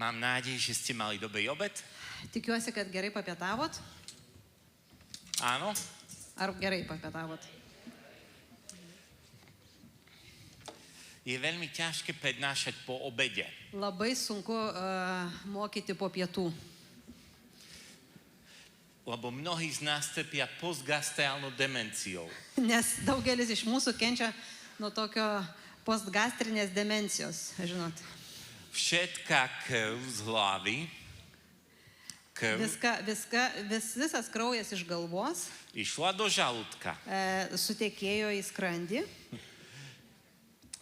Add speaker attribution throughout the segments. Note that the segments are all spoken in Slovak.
Speaker 1: Mám nádej, že ste mali dobrý obed.
Speaker 2: Tikiuosi, kad gerai papietavot.
Speaker 1: Áno.
Speaker 2: Ar gerai papietavot?
Speaker 1: Je veľmi ťažké prednášať po obede.
Speaker 2: Labai sunku mokyti po pietų.
Speaker 1: Lebo mnohí z nás trpia postgastrálnou demenciou.
Speaker 2: Nes daugelis iš mūsų kenčia nuo tokio postgastrinės demencijos, žinot.
Speaker 1: Všetká krv z hlavy,
Speaker 2: Visas kraujas iš galvos
Speaker 1: išla do žalúdka.
Speaker 2: sutekėjo į skrandį.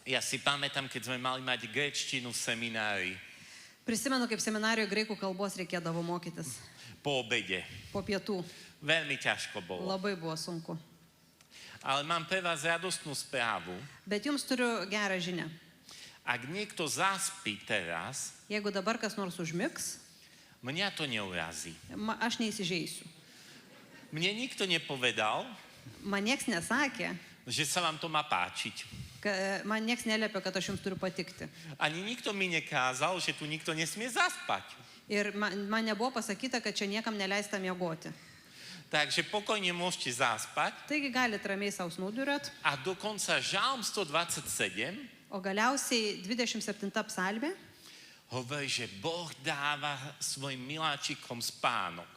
Speaker 1: Ja si pamätám, keď sme mali mať gréčtinu v seminári.
Speaker 2: Prisimenu, kaip seminarijoje graikų kalbos reikėdavo mokytis.
Speaker 1: Po obede.
Speaker 2: Po pietų.
Speaker 1: Veľmi ťažko bolo.
Speaker 2: Labai buvo sunku.
Speaker 1: Ale mám pre vás radostnú správu.
Speaker 2: Bet jums turiu gerą žinią.
Speaker 1: Ak niekto zaspí teraz,
Speaker 2: Jeigu dabar kas nors užmigs,
Speaker 1: mňa to neurazí.
Speaker 2: aš neįsižeisiu.
Speaker 1: Mne nikto nepovedal,
Speaker 2: Man nieks nesakė,
Speaker 1: že sa vám to má páčiť.
Speaker 2: man nieks neliepia, kad aš jums turiu patikti.
Speaker 1: Ani nikto mi nekázal, že tu nikto nesmie zaspať.
Speaker 2: Ir man nebuvo pasakyta, kad čia niekam neleista miegoti.
Speaker 1: Takže pokojne môžete zaspať.
Speaker 2: Taigi galite ramiai savo snūduriuot.
Speaker 1: A dokonca Žalm 127
Speaker 2: O galiausiai 27 psalmė
Speaker 1: hovorí, že Boh dáva svojim miláčikom spánok.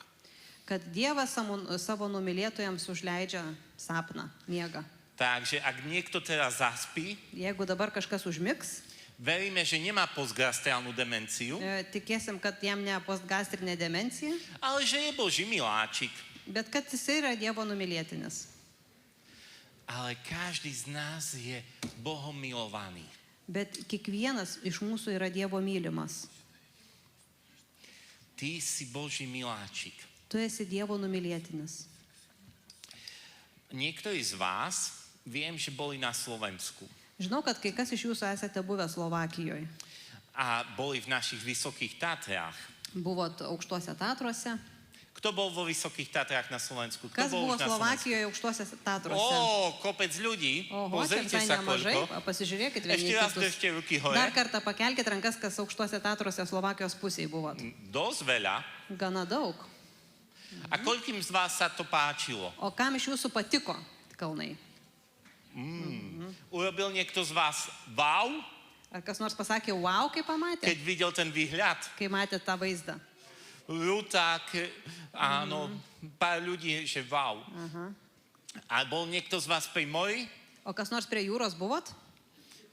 Speaker 2: kad Dievas savo numylėtojams užleidžia sapną, miegą.
Speaker 1: Takže ak niekto teraz zaspí,
Speaker 2: Jeigu dabar kažkas užmigs,
Speaker 1: veríme, že nemá postgastrálnu demenciu,
Speaker 2: tikėsim, kad jam ne postgastrinė demencija,
Speaker 1: ale že je Boží miláčik.
Speaker 2: bet kad jisai yra Dievo numylėtinis.
Speaker 1: Ale každý z nás je Bohom milovaný.
Speaker 2: Bet kiekvienas iš mūsų yra Dievo mylimas.
Speaker 1: Ty si Boží miláčik.
Speaker 2: Tu esi Dievo numylėtinis.
Speaker 1: Niektorí z vás, viem, že boli na Slovensku.
Speaker 2: Žinau, kad kai kas iš jūsų esate buvę Slovakijoje.
Speaker 1: A boli v našich Vysokých Tatrách.
Speaker 2: Buvot aukštuose Tatruose.
Speaker 1: Kto bol vo Vysokých Tatrách na Slovensku? Kto
Speaker 2: Kas
Speaker 1: bol
Speaker 2: buvo
Speaker 1: už na Slovensku?
Speaker 2: Slovakijoje aukštuose Tatruose?
Speaker 1: Kopec ľudí.
Speaker 2: Oho, čia
Speaker 1: Pozrite
Speaker 2: visai
Speaker 1: sa
Speaker 2: nemažai.
Speaker 1: koľko.
Speaker 2: Pasižiūrėkit vieni
Speaker 1: Ešte
Speaker 2: į
Speaker 1: raz
Speaker 2: kitus.
Speaker 1: držte ruky hore.
Speaker 2: Dar kartą pakelkite rankas, kas aukštuose Tatruose Slovakijos pusėje buvot.
Speaker 1: Dosť veľa.
Speaker 2: Gana daug.
Speaker 1: A koľkým z vás sa to páčilo?
Speaker 2: O kam iš jūsų patiko kalnai?
Speaker 1: Urobil niekto z vás wow,
Speaker 2: Ar kas nors pasakė, wow, kai pamatė?
Speaker 1: keď videl ten výhľad?
Speaker 2: Kai matė tą vaizdą.
Speaker 1: Ruták, áno, pár ľudí, že wow. A bol niekto z vás pri mori?
Speaker 2: O kas nors prie jūros buvot?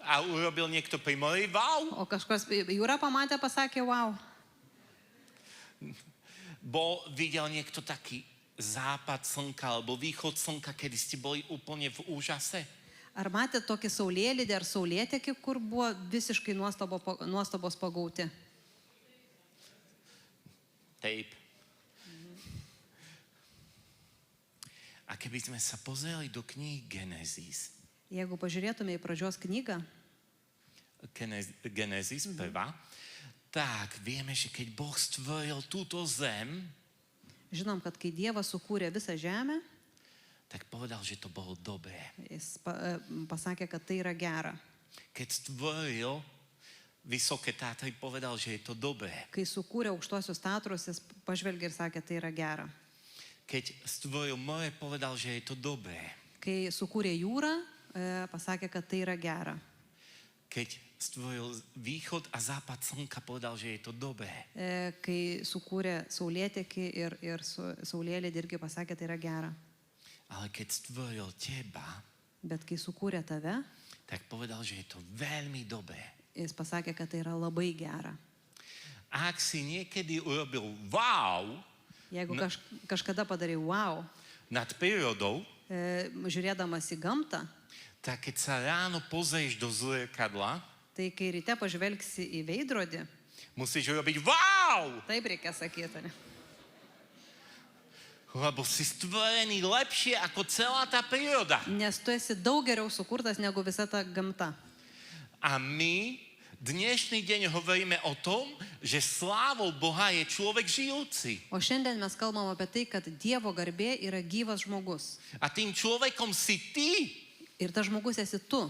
Speaker 1: A urobil niekto pri mori wow?
Speaker 2: O kažkas jūrą pamatė, pasakė, wow.
Speaker 1: Videl niekto taký západ slnka alebo východ slnka, kedy ste boli úplne v úžase?
Speaker 2: Ar matė tokį saulėlydį ar saulėtekį, kur buvo visiškai nuostabos pagauti?
Speaker 1: Tape. A keby sme sa pozreli do knihy Genesis,
Speaker 2: Jeigu pažiūrėtume į pradžios knygą,
Speaker 1: Genesis prvá, tak vieme, že keď Boh stvoril túto zem,
Speaker 2: žinom, kad kai Dievas sukūrė visą žemę,
Speaker 1: tak povedal, že to bolo dobré.
Speaker 2: jis pasakė, kad tai yra gera.
Speaker 1: Keď stvoril Vysoké Tatry, povedal, že je to dobré.
Speaker 2: Kai sukūrė aukštuosius Tatrus, jis pažvelgė ir sakė, tai yra gera.
Speaker 1: Keď stvoril more, povedal, že je to dobré.
Speaker 2: Kai sukūrė jūrą, pasakė, kad tai yra gera.
Speaker 1: Keď stvoril východ a západ slnka, povedal, že je to dobré.
Speaker 2: Kai sukūrė saulėtekį ir saulėlydį irgi pasakė, tai yra gera.
Speaker 1: Ale keď stvoril teba,
Speaker 2: Bet kai sukūrė tave,
Speaker 1: tak povedal, že je to veľmi dobré.
Speaker 2: jis pasakė, kad tai yra labai gera.
Speaker 1: Ak si niekedy urobil wow
Speaker 2: Jeigu kažkada padarai wow,
Speaker 1: nad prírodou,
Speaker 2: žiūrėdamas į gamtą,
Speaker 1: tak keď sa ráno pozrieš do zrkadla,
Speaker 2: tai kai ryte pažvelgsi į veidrodį,
Speaker 1: musíš urobiť wow!
Speaker 2: taip reikia sakyti. Ne?
Speaker 1: Lebo si stvorený lepšie ako celá tá príroda.
Speaker 2: Nes tu esi daug geriau sukurtas negu visa ta gamta.
Speaker 1: A my dnešný deň hovoríme o tom, že slávou Boha je človek žijúci.
Speaker 2: O šiandien mes kalbam apie tai, kad Dievo garbė yra gyvas žmogus.
Speaker 1: A tým človekom si ty.
Speaker 2: Ir tas žmogus esi tu.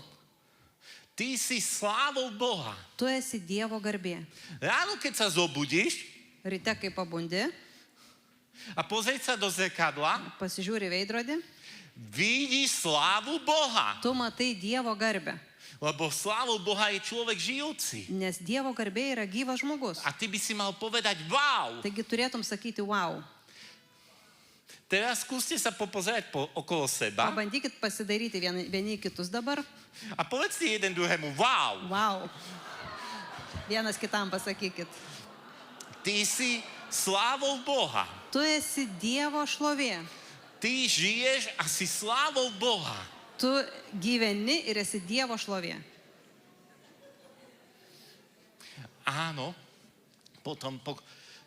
Speaker 1: ty si slávou Boha.
Speaker 2: Tu esi Dievo garbė.
Speaker 1: Ráno, keď sa zobudíš
Speaker 2: Ryte, kai pabundi,
Speaker 1: a pozrieť sa do zrkadla,
Speaker 2: pasižiūri veidrodį,
Speaker 1: vidíš slávu Boha.
Speaker 2: tu matai Dievo garbę.
Speaker 1: Lebo slávou Boha je človek žijúci.
Speaker 2: Nes Dievo garbė yra gyvas žmogus.
Speaker 1: A ty by si mal povedať wow.
Speaker 2: Taigi turėtum sakyti wow.
Speaker 1: Teraz skúste sa popozerať okolo seba
Speaker 2: Pabandykit pasidaryti vieni kitus dabar.
Speaker 1: a povedzte jeden druhému wow.
Speaker 2: Wow. Vienas kitam pasakykit.
Speaker 1: Ty si slávou Boha.
Speaker 2: Tu esi Dievo šlovė.
Speaker 1: Ty žiješ a si slávou Boha.
Speaker 2: Tu gyveni ir esi Dievo šlovė.
Speaker 1: Áno, potom po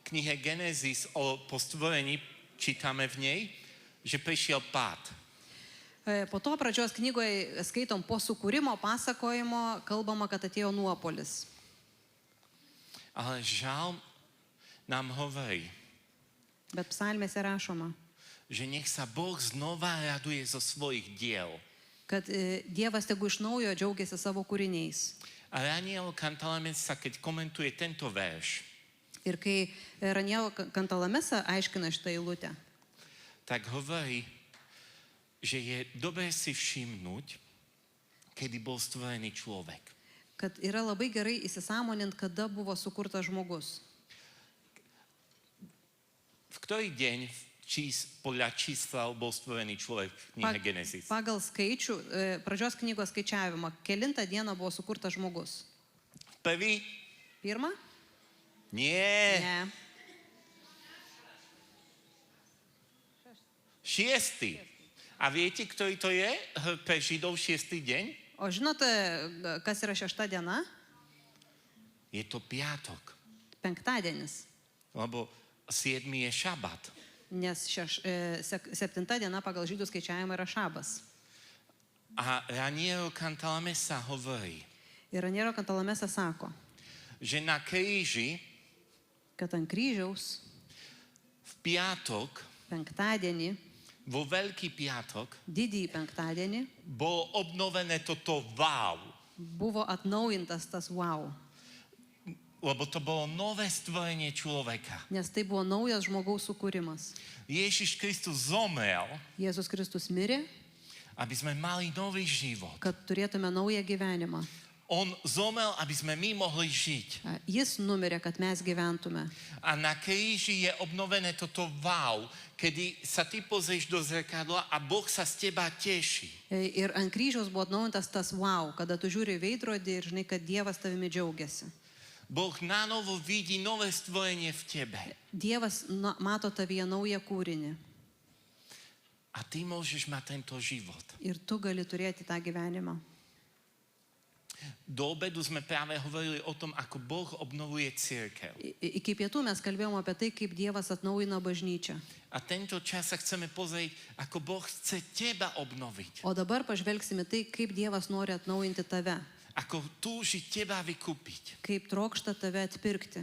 Speaker 1: knihe Genesis po stvorení čítame v nej, že prišiel pád.
Speaker 2: Po to pradžios knygoje skaitom po sukūrimo pasakojimo, kalbama, kad atėjo nuopolis.
Speaker 1: Ale žalm nám hovorí,
Speaker 2: Bet psalmėse rašoma,
Speaker 1: že nech sa Boh znova raduje zo svojich diel.
Speaker 2: kad Dievas tegu iš naujo džiaugiasi savo kūriniais.
Speaker 1: A Raniel Cantalamessa, keď komentuje tento verš,
Speaker 2: Ir kai Raniel Cantalamessa aiškina šitą eilutę,
Speaker 1: tak hovorí, že je dobré si všimnúť, kedy bol stvorený človek.
Speaker 2: kad yra labai gerai įsisamonint, kada buvo sukurtas žmogus.
Speaker 1: V ktorý deň podľa čísla bol stvorený človek v knihe Genesis?
Speaker 2: Pagal skaičių, pradžios knygos skaičiavimą, kelintą dieną buvo sukurtas žmogus.
Speaker 1: Prvý?
Speaker 2: Pirmą?
Speaker 1: Nie.
Speaker 2: Ne.
Speaker 1: Šiestý. A viete, ktorý to je pre Židov šiestý deň?
Speaker 2: O žinote, kas yra šešta diena?
Speaker 1: Je to piatok.
Speaker 2: Penktadienis.
Speaker 1: Lebo 7 je šabat.
Speaker 2: Nes septinta diena pagal žydų skaičiavimą yra šabas.
Speaker 1: A Raniero Cantalamessa hovorí,
Speaker 2: Ir Raniero Cantalamessa sako,
Speaker 1: že na kríži
Speaker 2: kad ant kryžiaus
Speaker 1: v piatok,
Speaker 2: penktadienį,
Speaker 1: vo Veľký piatok,
Speaker 2: didįjį penktadienį,
Speaker 1: bolo obnovené toto wow.
Speaker 2: buvo atnaujintas tas wow.
Speaker 1: Lebo to bolo nové stvorenie človeka.
Speaker 2: Nes tai buvo naujas žmogaus sukūrimas.
Speaker 1: Ježiš Kristus zomrel,
Speaker 2: Jėzus Kristus mirė,
Speaker 1: aby sme mali nový život.
Speaker 2: kad turėtume naują gyvenimą.
Speaker 1: On zomrel, aby sme my mohli žiť.
Speaker 2: Jis numirė, kad mes gyventume.
Speaker 1: A na kríži je obnovené toto wow, kedy sa ty pozrieš do zrkadla a Boh sa z teba teší.
Speaker 2: Ir ant kryžiaus buvo atnaujintas tas wow, kada tu žiūri į veidrodį ir žinai, kad Dievas tavimi džiaugiasi.
Speaker 1: Boh na novo vidí nové stvorenie v tebe.
Speaker 2: Dievas mato tavyje naują kūrinį.
Speaker 1: A ty môžeš mať tento život.
Speaker 2: Ir tu gali turėti tą gyvenimą.
Speaker 1: Do obedu sme práve hovorili o tom, ako Boh obnovuje cirkev.
Speaker 2: Iki pietų mes kalbėjome apie tai, kaip Dievas atnaujina bažnyčią.
Speaker 1: A tento čas sa chceme pozrieť, ako Boh chce teba obnoviť.
Speaker 2: O dabar pažvelgsime tai, kaip Dievas nori atnaujinti tave.
Speaker 1: Ako túži teba vykúpiť.
Speaker 2: Kaip trokšta tave atpirkti.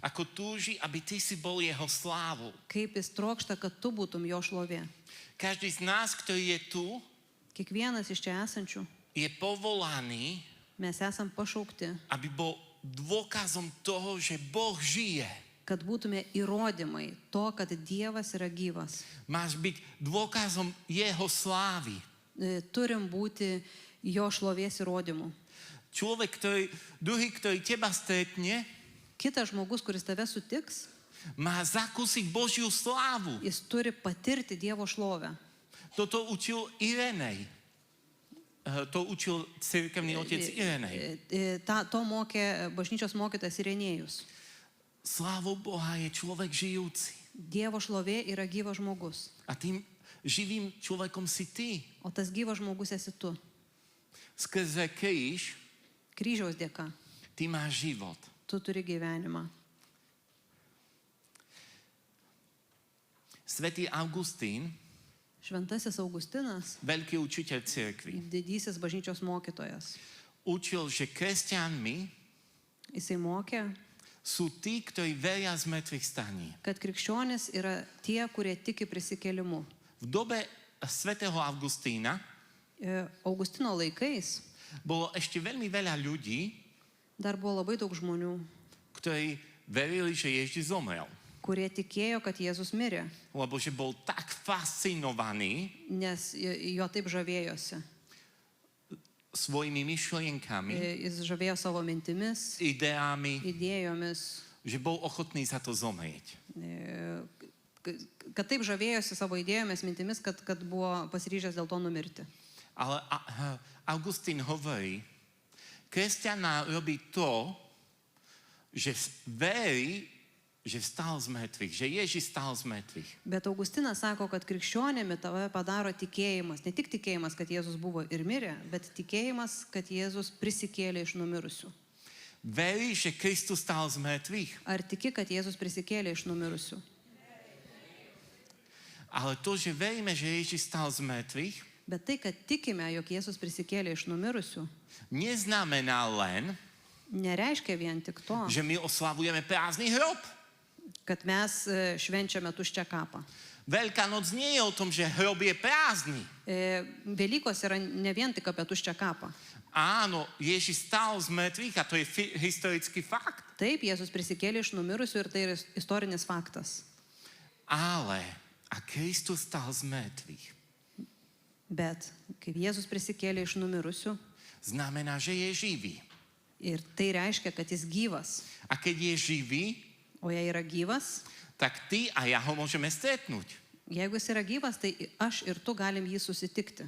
Speaker 1: Ako túži, aby ty si bol jeho slávu.
Speaker 2: Kaip jis trokšta, kad tu būtum jo šlovė.
Speaker 1: Každý z nás, ktorý je tu,
Speaker 2: Kiekvienas iš čia esančių,
Speaker 1: je povolaný,
Speaker 2: mes esam pašaukti,
Speaker 1: aby bol dôkazom toho, že Boh žije.
Speaker 2: kad būtume įrodymai to, kad Dievas yra gyvas.
Speaker 1: Máš byť dôkazom jeho slávy.
Speaker 2: Turim būti jo šlovės įrodymu.
Speaker 1: Druhý, ktorý teba stretne,
Speaker 2: Kitas žmogus, kuris tave sutiks,
Speaker 1: má zakúsiť Božiu slávu.
Speaker 2: jis turi patirti Dievo šlovę.
Speaker 1: Toto učil Irenej. To učil cirkevný otec Irenej.
Speaker 2: To mokė bažnyčios mokytas Irenėjus.
Speaker 1: Slávou Boha je človek žijúci.
Speaker 2: Dievo šlovė yra gyvas žmogus.
Speaker 1: A tým živým človekom si ty.
Speaker 2: O tas gyvas žmogus esi tu.
Speaker 1: Skrze kríž
Speaker 2: Kryžiaus dėka.
Speaker 1: ty máš život.
Speaker 2: Tu turi gyvenimą.
Speaker 1: Svätý Augustín,
Speaker 2: Šventasis Augustinas,
Speaker 1: veľký učiteľ cirkvi,
Speaker 2: didysis bažnyčios mokytojas.
Speaker 1: učil, že kresťanmi
Speaker 2: Jisai mokė,
Speaker 1: sú tí, ktorí veria z mŕtvych staní.
Speaker 2: kad krikščionis yra tie, kurie tiki prisikėlimu.
Speaker 1: V dobe svätého Augustína
Speaker 2: Augustino laikais
Speaker 1: bolo ešte veľmi veľa ľudí,
Speaker 2: dar buvo labai daug žmonių,
Speaker 1: ktorí verili, že Ježiš zomrel.
Speaker 2: kurie tikėjo, kad Jėzus mirė,
Speaker 1: Lebo že bol tak fascinovaný
Speaker 2: nes jo taip žavėjosi.
Speaker 1: svojimi myšlienkami,
Speaker 2: Jis žavėjo savo mintimis,
Speaker 1: ideami,
Speaker 2: idėjomis,
Speaker 1: že bol ochotný za to zomrieť.
Speaker 2: kad taip žavėjosi savo idėjomis, mintimis, kad buvo pasiryžęs dėl to numirti.
Speaker 1: Ale Augustín hovorí, kresťan robí to, že verí, že vstal z mŕtvych, že Ježiš stal z mŕtvych.
Speaker 2: Bet Augustinas sako, kad krikščionimi tave padaro tikėjimas. Ne tik tikėjimas, kad Jėzus buvo ir mirė, bet tikėjimas, kad Jėzus prisikėlė iš numirusių.
Speaker 1: Verí, že Kristus stal z mŕtvych,
Speaker 2: Ar tiki, kad Jėzus prisikėlė iš numirusių?
Speaker 1: ale to, že veríme, že Ježiš stal z mŕtvych,
Speaker 2: Bet tai, kad tikime, jog Jėzus prisikėlė iš numirusių,
Speaker 1: neznamená len,
Speaker 2: nereiškia vien tik to,
Speaker 1: že my oslavujeme prázdny hrob.
Speaker 2: kad mes švenčiame tuščią kapą.
Speaker 1: Veľká noc nie je o tom, že hrob je prázdny.
Speaker 2: Velykos yra ne vien tik apie tuščią kapą.
Speaker 1: Áno, Ježiš stal z mŕtvych a to je historický fakt.
Speaker 2: Taip, Jėzus prisikėlė iš numirusių ir tai yra istorinis faktas.
Speaker 1: Ale a Kristus stal z mŕtvych
Speaker 2: Bet kaip Jėzus prisikėlė iš numirusių,
Speaker 1: znamená, že je živý.
Speaker 2: ir tai reiškia, kad jis gyvas.
Speaker 1: A keď je živý,
Speaker 2: O jei yra gyvas,
Speaker 1: tak ty a ja ho môžeme stretnúť.
Speaker 2: jeigu jis yra gyvas, tai aš ir tu galim jį susitikti.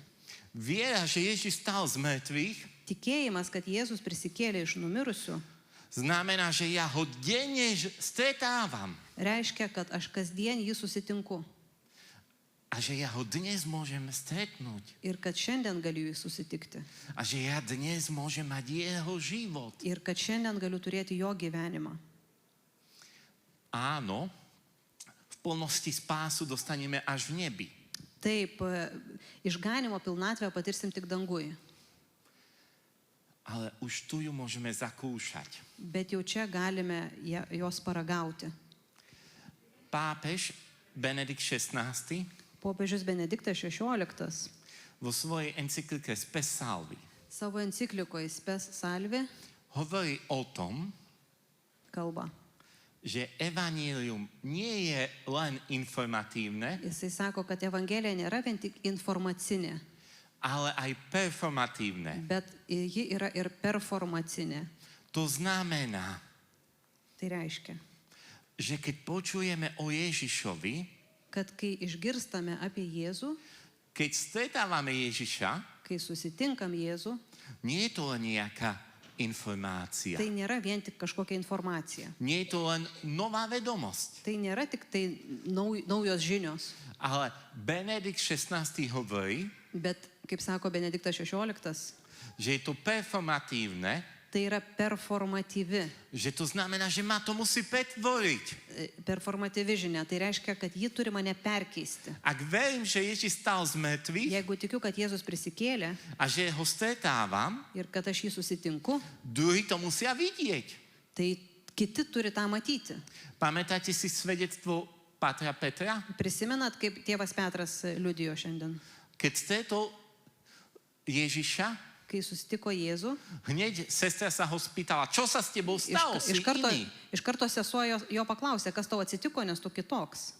Speaker 1: Viera, že Ježiš stal z mŕtvych,
Speaker 2: Tikėjimas, kad Jėzus prisikėlė iš numirusių,
Speaker 1: znamená, že ja ho denne stretávam
Speaker 2: reiškia, kad aš kasdien jį susitinku.
Speaker 1: a že ja ho dnes môžem stretnúť
Speaker 2: Ir kad šiandien galiu jį susitikti.
Speaker 1: a že ja dnes môžem mať jeho život.
Speaker 2: Ir kad šiandien galiu turėti jo gyvenimą.
Speaker 1: Áno, v plnosti spásu dostaneme až v nebi.
Speaker 2: Taip, išganimo pilnatvę patirsim tik dangui.
Speaker 1: Ale už tu ju môžeme zakúšať.
Speaker 2: Bet jau čia galime jos paragauti.
Speaker 1: Pápež Benedikt XVI
Speaker 2: Popiežius Benediktas XVI
Speaker 1: vo svojej encyklike Spes Salvi
Speaker 2: savo enciklikoje Spes Salvi
Speaker 1: hovorí o tom,
Speaker 2: kalba.
Speaker 1: že evanílium nie je len informatívne,
Speaker 2: Jisai sako, kad Evangelija nėra vien tik informacinė,
Speaker 1: ale aj performatívne.
Speaker 2: bet ji yra ir performacinė.
Speaker 1: To znamená,
Speaker 2: Tai reiškia,
Speaker 1: že keď počujeme o Ježišovi,
Speaker 2: kad kai išgirstame apie Jėzų,
Speaker 1: keď stretávame Ježiša,
Speaker 2: kai susitinkam Jėzų,
Speaker 1: nie je to len nejaká informácia.
Speaker 2: tai nėra vien tik kažkokia informacija.
Speaker 1: Nie je to len nová vedomosť.
Speaker 2: Tai nėra tik tai naujos žinios.
Speaker 1: Ale Benedikt XVI hovorí,
Speaker 2: Bet, kaip sako Benediktas XVI,
Speaker 1: že je to performatívne,
Speaker 2: tai yra performatyvi.
Speaker 1: že to znamená, že ma to musí pretvoriť.
Speaker 2: Performatyvi žinia. Tai reiškia, kad ji turi mane perkeisti.
Speaker 1: Ak verím, že Ježiš stal z mŕtvych
Speaker 2: Jeigu tikiu, kad Jėzus prisikėlė
Speaker 1: a že ho stretávam,
Speaker 2: ir kad aš jį susitinku,
Speaker 1: druhí to musia vidieť.
Speaker 2: tai kiti turi tą matyti.
Speaker 1: Pamätáte si svedectvo Patra Petra?
Speaker 2: Prisimenat, kaip tėvas Petras liudijo šiandien.
Speaker 1: Keď stretol Ježiša,
Speaker 2: Kai susitiko Jėzų,
Speaker 1: hneď sestra sa ho spýtala, čo sa s tebou stalo, si iný.
Speaker 2: iš karto sesuo jo paklausė, kas tau atsitiko, nes tu kitoks.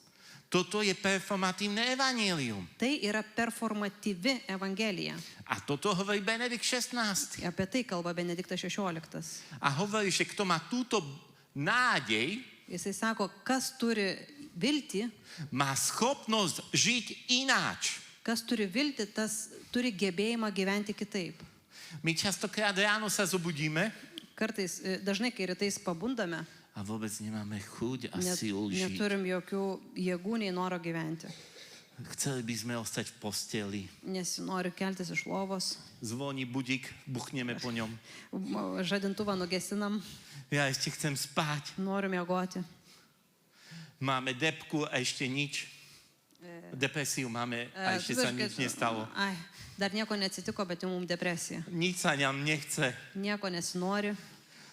Speaker 1: Toto je performatívne evanílium.
Speaker 2: Tai yra performatyvi Evangelija.
Speaker 1: A toto hovorí Benedikt XVI.
Speaker 2: Apie tai kalba Benediktas XVI.
Speaker 1: A hovorí, že kto má túto nádej,
Speaker 2: Jisai sako, kas turi viltį,
Speaker 1: má schopnosť žiť ináč.
Speaker 2: kas turi viltį, tas turi gebėjimą gyventi kitaip.
Speaker 1: My častokrát ráno sa zobudíme
Speaker 2: Kartais, dažnai, kai rytais pabundame,
Speaker 1: a vôbec nemáme chuť a silu žiť.
Speaker 2: neturim jokių jėgų nei noro gyventi.
Speaker 1: Chceli by sme ostať v posteli.
Speaker 2: Nesinori keltis iš lovos,
Speaker 1: Zvoní budík, buchneme po ňom.
Speaker 2: žadintuvą nugesinam,
Speaker 1: Ja ešte chcem spať.
Speaker 2: norim miegoti.
Speaker 1: Máme depku a ešte nič. Depresiu máme a ešte sa nič nestalo.
Speaker 2: Ai, dar nieko neatsitiko, bet jau mums depresija.
Speaker 1: Nič sa nám nechce.
Speaker 2: Nieko nesinori.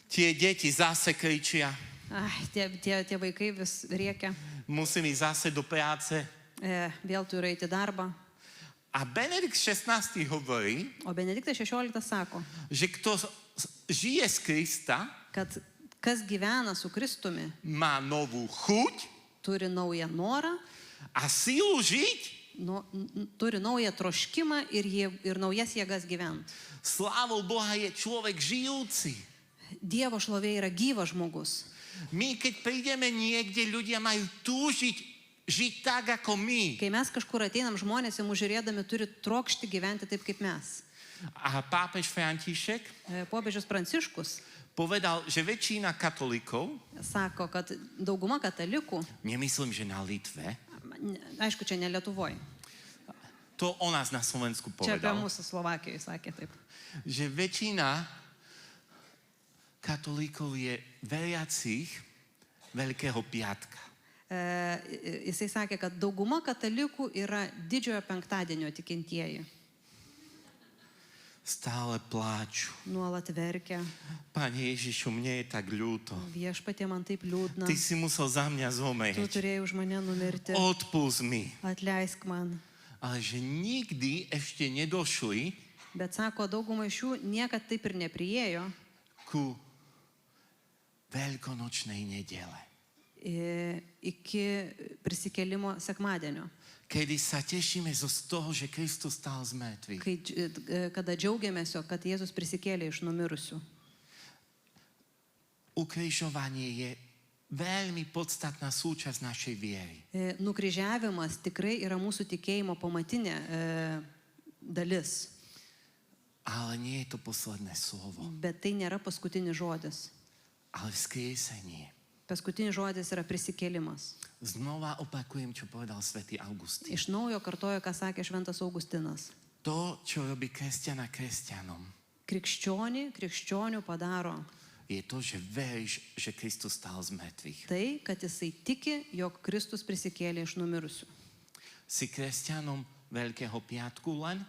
Speaker 1: Tie deti zase kričia.
Speaker 2: Ai, tie vaikai vis rėkia.
Speaker 1: Musím ísť zase do práce.
Speaker 2: Vėl turi eiti darbą.
Speaker 1: A Benedikt XVI hovorí,
Speaker 2: O Benediktas XVI sako,
Speaker 1: že kto žije z Krista,
Speaker 2: kad kas gyvena su Kristumi,
Speaker 1: má novú chuť
Speaker 2: turi naują norą,
Speaker 1: a sílu žiť.
Speaker 2: turi naują troškimą ir naujas jėgas gyventi.
Speaker 1: Slávou Boha je človek žijúci.
Speaker 2: Dievo šlovė yra gyvas žmogus.
Speaker 1: My, keď prídeme niekde, ľudia majú túžiť žiť tak, ako my.
Speaker 2: Kai mes kažkur ateinam, žmonės į mus žiūrėdami turi trokšti gyventi taip kaip mes.
Speaker 1: A pápež František
Speaker 2: Popiežius Pranciškus
Speaker 1: povedal, že väčšina katolíkov,
Speaker 2: sako, kad dauguma katalikų,
Speaker 1: nemyslím, že na Litve,
Speaker 2: aišku, čia ne Lietuvoje,
Speaker 1: to o nás na Slovensku
Speaker 2: čia apie
Speaker 1: povedal,
Speaker 2: mūsų Slovakijoje sakė taip,
Speaker 1: že väčšina katolíkov je veriacich Veľkého piatka.
Speaker 2: Jisai sakė, kad dauguma katalikų yra didžiojo penktadienio tikintieji.
Speaker 1: Stále pláču.
Speaker 2: Nuolat verkia.
Speaker 1: Pane Ježišu, mne je tak ľúto.
Speaker 2: Viešpatie, man taip liūdna.
Speaker 1: Ty si musel za mňa
Speaker 2: Tu
Speaker 1: zomrieť.
Speaker 2: turėjai už mane numirti.
Speaker 1: Odpust mi.
Speaker 2: Atleisk man.
Speaker 1: Ale že nikdy ešte nedošli
Speaker 2: Bet sako, dauguma iš jų niekad taip ir nepriėjo
Speaker 1: ku Veľkonočnej nedele.
Speaker 2: Iki prisikėlimo sekmadienio,
Speaker 1: Kedy sa tešíme z toho, že Kristus stál z mŕtvych.
Speaker 2: kada džiaugiamės, kad Jėzus prisikėlė iš numirusių.
Speaker 1: Ukrižovanie je veľmi podstatná súčasť našej viery.
Speaker 2: Nukryžiavimas tikrai yra mūsų tikėjimo pamatinė dalis,
Speaker 1: Ale nie je to posledné slovo.
Speaker 2: bet tai nėra paskutinis žodis.
Speaker 1: Ale vzkriesenie.
Speaker 2: Paskutinis žodis yra prisikėlimas.
Speaker 1: Znova opakujem, čo povedal svätý Augustín.
Speaker 2: Iš naujo kartojo, ką sakė šventas Augustinas.
Speaker 1: To, čo robí kresťana kresťanom,
Speaker 2: Krikščionių padaro
Speaker 1: je to, že veríš, že Kristus stál z mŕtvych.
Speaker 2: tai, kad jisai tiki, jog Kristus prisikėlė iš numirusių.
Speaker 1: Si kresťanom Veľkého piatku len,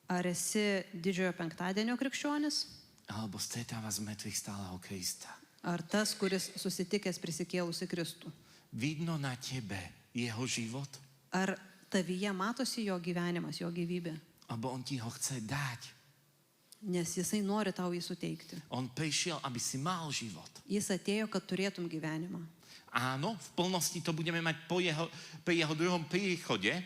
Speaker 2: Ar esi didžiojo penktadienio krikščionis,
Speaker 1: alebo stretáva z mŕtvych stáleho Krista.
Speaker 2: ar tas, kuris susitikęs prisikėlusi Kristų?
Speaker 1: Vidno na tebe jeho život,
Speaker 2: Ar tavyje matosi jo gyvenimas, jo gyvybė?
Speaker 1: alebo on ti ho chce dať.
Speaker 2: Nes jisai nori tau jį suteikti.
Speaker 1: On prišiel, aby si mal život.
Speaker 2: Jis atėjo, kad turėtum gyvenimą.
Speaker 1: Áno, v plnosti to budeme mať pri jeho druhom príchode,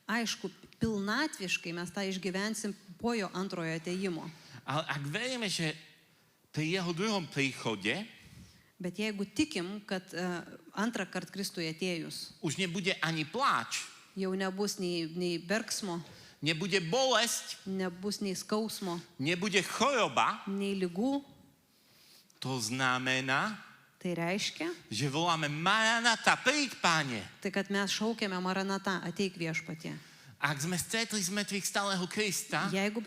Speaker 2: Aišku, pilnatviškai mes tą išgyvensim po jo antrojo ateimo.
Speaker 1: ale ak veríme, že pri jeho druhom príchode
Speaker 2: Bet jeigu tikim, kad antrą kartą Kristui atėjus
Speaker 1: už nebude ani pláč,
Speaker 2: jau nebus nei bergsmo,
Speaker 1: nebude bolesť,
Speaker 2: nebus nei skausmo,
Speaker 1: nebude choroba,
Speaker 2: nei lygų,
Speaker 1: to znamená,
Speaker 2: tai reiškia,
Speaker 1: že voláme Maranata, príď, Pane.
Speaker 2: tai kad mes šaukiame Maranatą, ateik viešpatie.
Speaker 1: Ak sme stretli z mŕtvych stáleho Krista,
Speaker 2: Jeigu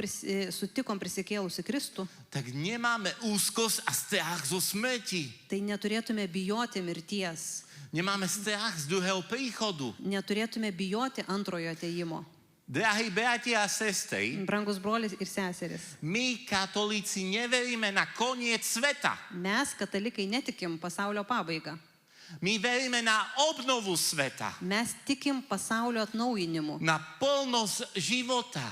Speaker 2: sutikom prisikėlusi Kristų,
Speaker 1: tak nemáme úzkosť a strach zo smrti.
Speaker 2: tai neturėtume bijoti mirties,
Speaker 1: Nemáme strach z druhého príchodu.
Speaker 2: neturėtume bijoti antrojo ateimo.
Speaker 1: Drahí bratia a sestry,
Speaker 2: Brangus brolis ir seseris,
Speaker 1: my katolíci neveríme na koniec sveta.
Speaker 2: mes katalikai netikim pasaulio pabaigą.
Speaker 1: My veríme na obnovu sveta,
Speaker 2: Mes tikim pasaulio atnaujinimu,
Speaker 1: na plnosť života,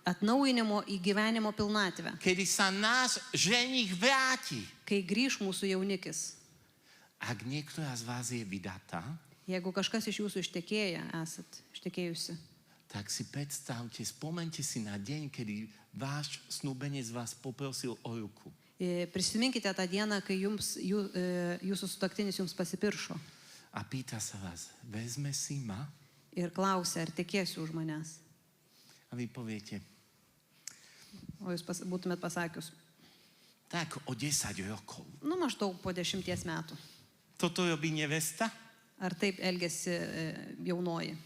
Speaker 2: atnaujinimo į gyvenimo pilnatvę,
Speaker 1: kedy sa náš ženich vráti.
Speaker 2: kai grįž mūsų jaunikis.
Speaker 1: Ak niektorá z vás je vydatá,
Speaker 2: Jeigu kažkas iš jūsų ištekėjusi,
Speaker 1: tak si predstavte, spomente si na deň, kedy váš snúbenec vás poprosil o ruku.
Speaker 2: prisiminkite tą dieną, kai jūsų sutuoktinis jums pasipiršo
Speaker 1: A pýta sa vás, vezme si ma?
Speaker 2: ir klausė, ar tekėsiu už manęs.
Speaker 1: A vy poviete,
Speaker 2: O jūs būtumėt pasakius,
Speaker 1: tak o 10 rokov.
Speaker 2: nu maždaug po 10 metų.
Speaker 1: Toto robí nevesta?
Speaker 2: Ar taip elgesi jaunoji?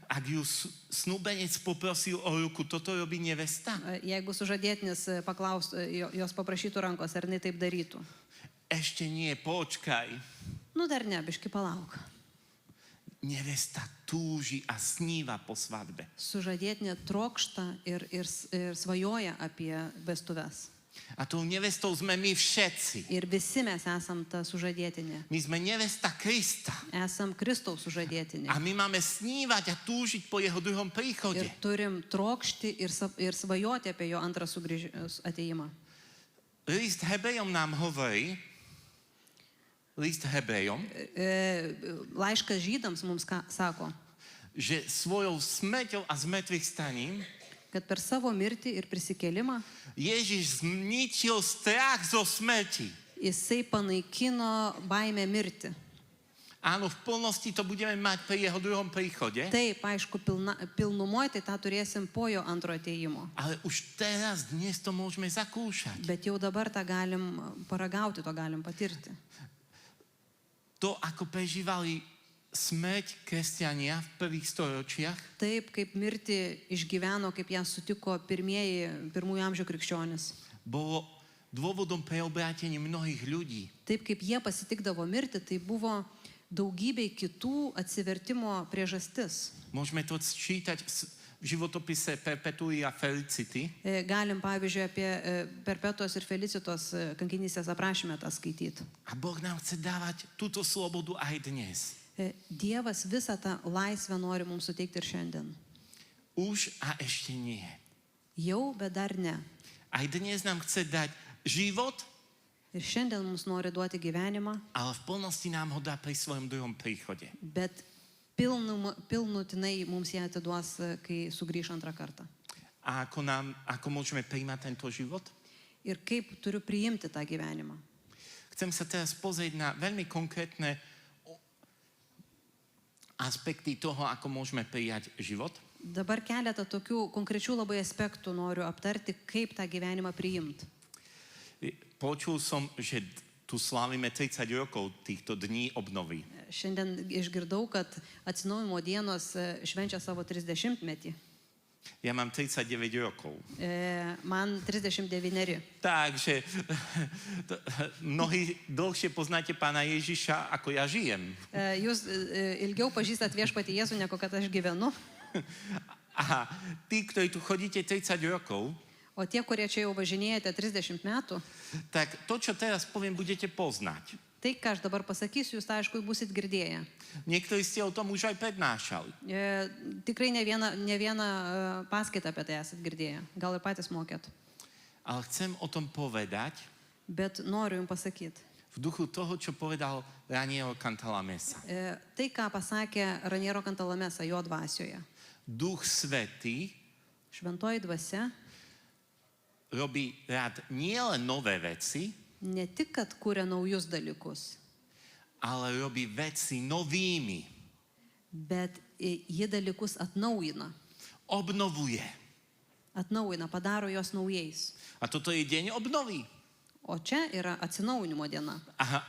Speaker 1: Ak ju snúbenec poprosil o ruku, toto robí nevesta?
Speaker 2: Jeigu sužadėtinis jos paprašytų rankos, ar ne taip darytų?
Speaker 1: Ešte nie, počkaj.
Speaker 2: Nu dar ne, biški palauk.
Speaker 1: Nevesta túži a sníva po svadbe.
Speaker 2: Sužadėtinė trokšta ir svajoja apie vestuves.
Speaker 1: A tou nevestou sme my všetci.
Speaker 2: Ir visi mes esam ta sužadėtinė.
Speaker 1: My sme nevesta Krista.
Speaker 2: Esam Kristaus sužadėtinė.
Speaker 1: A my máme snívať a túžiť po jeho druhom príchode.
Speaker 2: Ir turim trokšti ir svajoti apie jo antrą ateimą.
Speaker 1: List Hebrejom nám hovorí,
Speaker 2: Laiškas Žydams mums sako,
Speaker 1: že svojou smrťou a zmrtvých staním
Speaker 2: kad per savo mirtį ir prisikėlimą
Speaker 1: Ježiš zničil strach zo smrti.
Speaker 2: jisai panaikino baimę mirti.
Speaker 1: Áno, v plnosti to budeme mať pri jeho druhom príchode,
Speaker 2: Taip, aišku, pilnumoje, tai tą turėsim po jo antro ateimo.
Speaker 1: ale už teraz, dnes to môžeme zakúšať.
Speaker 2: Bet jau dabar tą galim paragauti, to galim patirti.
Speaker 1: To, ako prežívali smrť kresťania v prvých storočiach,
Speaker 2: Taip, kaip mirti išgyveno, kaip ją sutiko pirmųjų amžių krikščionis.
Speaker 1: bolo dôvodom pre obrátenie mnohých ľudí.
Speaker 2: Taip, kaip jie pasitikdavo mirti, tai buvo daugybė kitų atsivertimo priežastis.
Speaker 1: Môžeme to čítať v životopise Perpetuia Felicity.
Speaker 2: Galim, pavyzdžiui, apie Perpetuos ir Felicitos kankinystės aprašymę tą skaityti.
Speaker 1: A Boh nám chce dávať túto slobodu aj dnes.
Speaker 2: Dievas visą tą laisvę nori mums suteikti ir šiandien.
Speaker 1: Už a ešte nie.
Speaker 2: Jau, bet dar ne.
Speaker 1: Aj dnes nám chce dať život,
Speaker 2: Ir šiandien mums nori duoti gyvenimą,
Speaker 1: ale v plnosti nám ho dá pri svojom druhom príchode.
Speaker 2: bet pilnutinai mums ją atiduos, kai sugrįš antrą kartą.
Speaker 1: A ako môžeme prijímať tento život?
Speaker 2: Ir kaip turiu priimti tą gyvenimą.
Speaker 1: Chcem sa teraz pozrieť na veľmi konkrétne aspekty toho, ako môžeme prijať život.
Speaker 2: Dabar keletą tokių konkrečių labai aspektų noriu aptarti, kaip tą gyvenimą priimti.
Speaker 1: Počul som, že tu slávime 30 rokov týchto dní obnovy.
Speaker 2: Šiandien išgirdau, kad atsinaujimo dienos švenčia savo 30-metį.
Speaker 1: Ja mám 39 rokov.
Speaker 2: Man 39.
Speaker 1: Takže mnohí dlhšie poznáte Pána Ježiša, ako ja žijem.
Speaker 2: Jūs ilgiau pažįstat viešpatį Jėzų, negu kad aš gyvenu.
Speaker 1: A tí, ktorí tu chodíte 30 rokov,
Speaker 2: O tie, kurie čia jau važinėjate 30 metų,
Speaker 1: tak to, čo teraz poviem, budete poznať.
Speaker 2: tai, ką aš dabar pasakysiu, jūs, aišku, busit girdėję.
Speaker 1: Niektorí ste o tom už aj prednášali.
Speaker 2: Tikrai ne vieną paskaitą apie tai esat girdėję. Gal ir patys mokėt.
Speaker 1: Ale chcem o tom povedať
Speaker 2: Bet noriu jums pasakyti.
Speaker 1: v duchu toho, čo povedal Raniero Cantalamessa.
Speaker 2: Tai, ką pasakė Raniero Cantalamessa jo dvasioje.
Speaker 1: Duch Svätý
Speaker 2: Šventoji dvasia
Speaker 1: robí rád nielen nové veci,
Speaker 2: ne tik, kad kūrė naujus dalykus,
Speaker 1: ale robí veci novými.
Speaker 2: bet ji dalykus atnaujina.
Speaker 1: Obnovuje.
Speaker 2: Atnaujina, padaro jos naujais.
Speaker 1: A toto je deň obnovy.
Speaker 2: O čia yra atsinaujinimo diena.
Speaker 1: A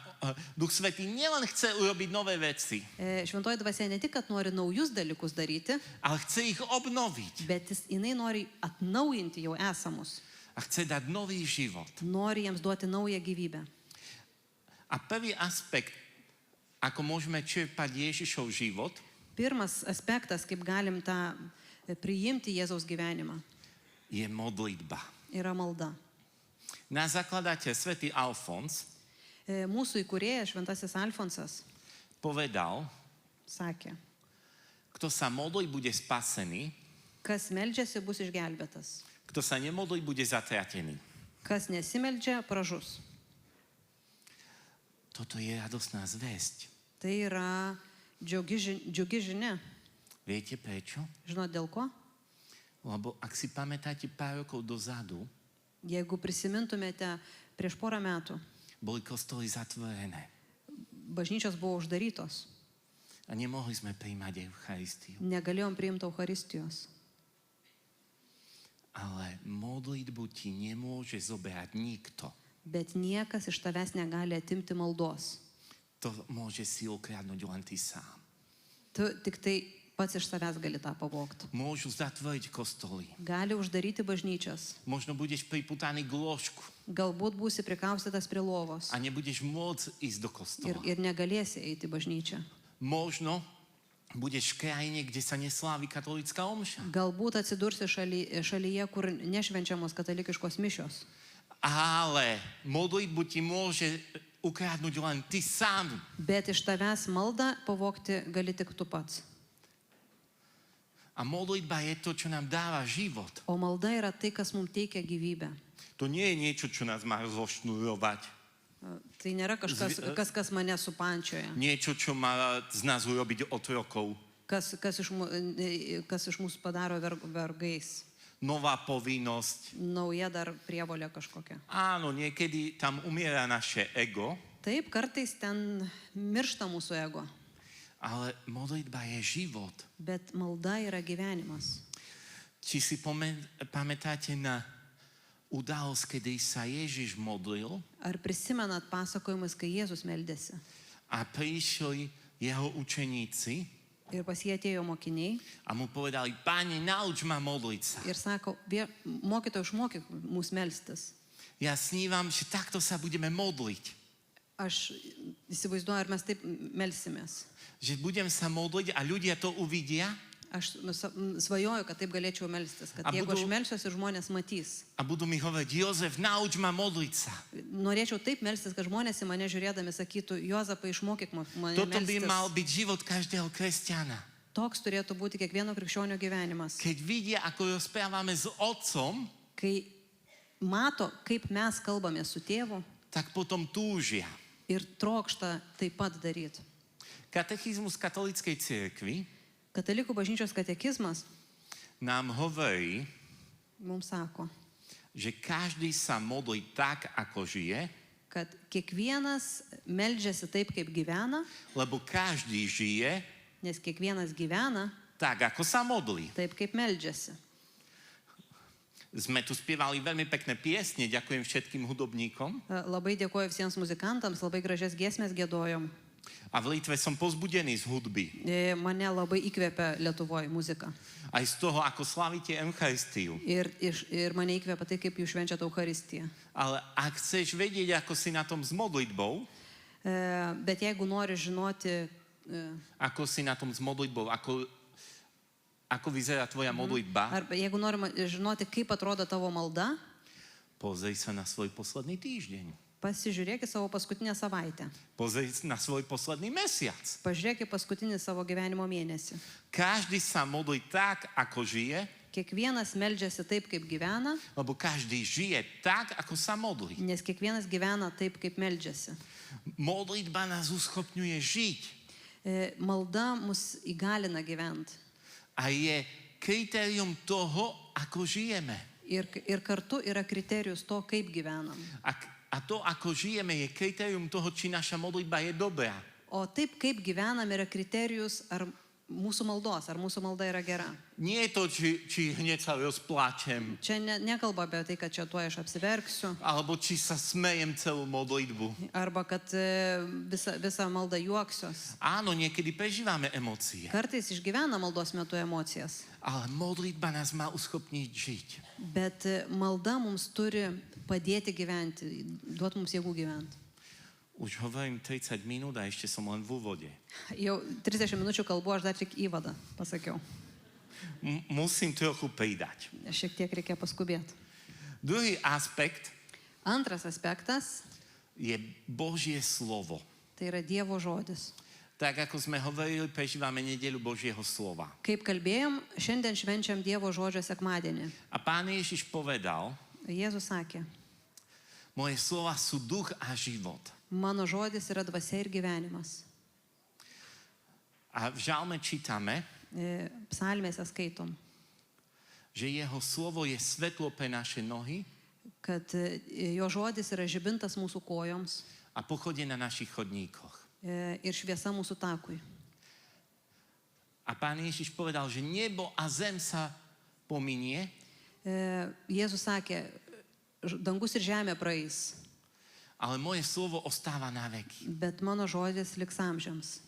Speaker 1: Duch Svätý nielen chce urobiť nové veci,
Speaker 2: Šventoji dvasia ne tik, kad nori naujus dalykus daryti,
Speaker 1: ale chce ich obnoviť.
Speaker 2: bet jinai nori atnaujinti jau esamus.
Speaker 1: A chce dať nový život.
Speaker 2: Nori jiems duoti naują gyvybę.
Speaker 1: A prvý aspekt, ako môžeme čerpať Ježišov život,
Speaker 2: Pirmas aspektas, kaip galim tą priimti Jėzaus gyvenimą,
Speaker 1: je modlitba.
Speaker 2: yra malda.
Speaker 1: Náš zakladateľ, svätý Alfons,
Speaker 2: Mūsų įkūrėjas Šventasis Alfonsas
Speaker 1: povedal,
Speaker 2: sakė,
Speaker 1: kto sa modlí, bude spasený,
Speaker 2: kas meldžiasi, bus išgelbėtas.
Speaker 1: kto sa nemodlí, bude zatratený.
Speaker 2: Kas nesimeldžia, pražus.
Speaker 1: Toto je radosná zvesť.
Speaker 2: Tai yra džiugi žinia.
Speaker 1: Viete prečo?
Speaker 2: Žinot dėl ko?
Speaker 1: Lebo ak si pamätáte pár rokov dozadu,
Speaker 2: Jeigu prisimintumėte, prieš porą metų
Speaker 1: boli kostoly zatvorené
Speaker 2: bažnyčios buvo uždarytos.
Speaker 1: a nemohli sme prijímať Eucharistiu.
Speaker 2: Negalėjom priimti Eucharistijos.
Speaker 1: Ale modlitbu ti nemôže zobrať nikto.
Speaker 2: Bet niekas iš tavęs negali atimti maldos.
Speaker 1: To môže si ukradnúť len ty sám.
Speaker 2: Tu tik tai pats iš savęs gali tą pavogti.
Speaker 1: Môžu zatvoriť kostoly.
Speaker 2: Gali uždaryti bažnyčias.
Speaker 1: Možno budeš priputaný k lôžku
Speaker 2: Galbūt būsi prikaustytas prie lovos
Speaker 1: a nebudeš môcť ísť do kostola.
Speaker 2: ir negalėsi eiti į bažnyčią.
Speaker 1: Možno budeš v krajine, kde sa neslávi katolická omša.
Speaker 2: Galbūt atsidursi šalyje, kur nešvenčiamos katalikiškos mišios.
Speaker 1: Ale modlitbu ti môže ukradnúť len ty sám.
Speaker 2: Bet iš tavęs maldą pavogti gali tik tu pats.
Speaker 1: A modlitba je to, čo nám dáva život.
Speaker 2: O malda yra tai, kas mums teikia gyvybę.
Speaker 1: To nie je niečo, čo nás má zošnurovať.
Speaker 2: Tai nėra kažkas, kas mane supančioja,
Speaker 1: Niečo, čo má z nás urobiť otrokov.
Speaker 2: kas iš mūsų padaro vergais.
Speaker 1: Nová povinnosť.
Speaker 2: Nauja dar prievolė kažkokia.
Speaker 1: Áno, niekedy tam umiera naše ego,
Speaker 2: Taip, kartais ten miršta mūsų ego,
Speaker 1: ale modlitba je život.
Speaker 2: bet malda yra gyvenimas.
Speaker 1: Či si pamätáte na udalosť, kedy sa Ježiš modlil
Speaker 2: Ar prisimenat pasakojimus, kai Jėzus meldėsi
Speaker 1: a prišli jeho učeníci
Speaker 2: ir pas jį atėjo mokiniai
Speaker 1: a mu povedali, Pane, nauč ma modliť sa.
Speaker 2: ir sako, mokytojau, išmokyk mūsų melstis.
Speaker 1: Ja snívam, že takto sa budeme modliť.
Speaker 2: Aš įsivaizduoju, ar mes taip melsimės.
Speaker 1: Že budem sa modliť a ľudia to uvidia
Speaker 2: Aš svajoju, kad taip galėčiau melstis, kad
Speaker 1: A
Speaker 2: jeigu
Speaker 1: būtų-
Speaker 2: aš melsiuosi, žmonės matys.
Speaker 1: a budú mi hovoriť, Jozef, nauč ma modliť sa.
Speaker 2: Norėčiau taip melstis, kad žmonės į mane žiūrėdami sakytų, Juozapai, išmokyk mane
Speaker 1: Toto by
Speaker 2: melstis.
Speaker 1: mal byť život každého kresťana.
Speaker 2: Toks turėtų būti kiekvieno krikščionio gyvenimas.
Speaker 1: Keď vidia, ako rozprávame s otcom,
Speaker 2: Kai mato, kaip mes kalbame su tėvu
Speaker 1: tak potom túžia.
Speaker 2: ir trokšta taip pat daryti.
Speaker 1: Katechizmus katolíckej cirkvi
Speaker 2: Katalikų bažnyčios katekizmas
Speaker 1: nám hovorí,
Speaker 2: mums sako,
Speaker 1: že každý sa modlí tak, ako žije,
Speaker 2: kad kiekvienas meldžiasi taip, kaip gyvena,
Speaker 1: lebo každý žije
Speaker 2: nes kiekvienas gyvena
Speaker 1: tak, ako sa modlí.
Speaker 2: taip, kaip meldžiasi.
Speaker 1: Sme tu spievali veľmi pekné piesne, ďakujem všetkým hudobníkom.
Speaker 2: Labai dėkoju visiems muzikantams, labai gražias giesmės gėdojom.
Speaker 1: A v Litve som pozbudený z hudby.
Speaker 2: Mane labai įkvėpia Lietuvoje muzika.
Speaker 1: Aj z toho, ako slavíte Eucharistiu.
Speaker 2: Ir mane įkvėpia tai, kaip jūs švenčiate Eucharistiją.
Speaker 1: Ale ak chceš vedieť, ako si na tom s modlitbou,
Speaker 2: Bet jeigu nori žinoti,
Speaker 1: ako si na tom s modlitbou, ako vyzerá tvoja modlitba,
Speaker 2: arba jeigu nori žinoti, kaip atrodo tavo malda,
Speaker 1: pozri sa na svoj posledný týždeň.
Speaker 2: pasižiūrėk į savo paskutinę savaitę.
Speaker 1: Pozri na svoj posledný mesiac.
Speaker 2: Pažiūrėk į paskutinį savo gyvenimo mėnesį.
Speaker 1: Každý sa modlí tak, ako žije,
Speaker 2: Kiekvienas meldžiasi taip, kaip gyvena,
Speaker 1: lebo každý žije tak, ako sa modlí.
Speaker 2: nes kiekvienas gyvena taip, kaip meldžiasi.
Speaker 1: Modlitba nás uschopňuje žiť
Speaker 2: Malda mus įgalina gyventi.
Speaker 1: a je kritérium toho, ako žijeme.
Speaker 2: Ir kartu yra kriterijus to, kaip gyvenam.
Speaker 1: A to, ako žijeme, je kritérium toho, či naša modlitba je dobrá.
Speaker 2: O taip, kaip gyvenam, yra kriterijus, ar mūsų maldos, ar mūsų malda yra gera.
Speaker 1: Nie je to, či hneď sa rozpláčem,
Speaker 2: Čia nekalba apie tai, kad čia tuo aš apsiverksiu,
Speaker 1: alebo či sa smejem celú modlitbu.
Speaker 2: arba kad visą maldą juoksios.
Speaker 1: Áno, niekedy prežívame emócie,
Speaker 2: Kartais išgyvena maldos metu emocijas,
Speaker 1: ale modlitba nás má uschopniť žiť.
Speaker 2: bet malda mums turi padėti gyventi, duoti mums jėgų gyventi.
Speaker 1: Už hovorím 30 minút a ešte som len v úvode.
Speaker 2: Jau 30 minučių kalbu, aš dar tik įvadą pasakiau.
Speaker 1: Musím trochu pridať.
Speaker 2: Šiek tiek reikia paskubėti.
Speaker 1: Druhý aspekt
Speaker 2: Antras aspektas
Speaker 1: je Božie slovo.
Speaker 2: tai yra Dievo žodis.
Speaker 1: Tak ako sme hovorili, prežívame nedeľu Božieho slova.
Speaker 2: Kaip kalbėjom, šiandien švenčiam Dievo žodžio sekmadienį.
Speaker 1: A Pán Ježiš povedal,
Speaker 2: Jėzus sakė,
Speaker 1: moje slova sú duch a život.
Speaker 2: mano žodis yra dvasia ir gyvenimas.
Speaker 1: A v žalme čítame,
Speaker 2: Psalmėse skaitom,
Speaker 1: že jeho slovo je svetlo pre naše nohy
Speaker 2: kad jo žodis yra žibintas mūsų kojoms
Speaker 1: a pochodie na našich chodníkoch.
Speaker 2: ir šviesa mūsų takui.
Speaker 1: A Pán Ježiš povedal, že nebo a zem sa pominie,
Speaker 2: Jėzus sakė, dangus ir žemė praeis,
Speaker 1: ale moje slovo ostáva na veky.
Speaker 2: bet mano žodis liks amžiams.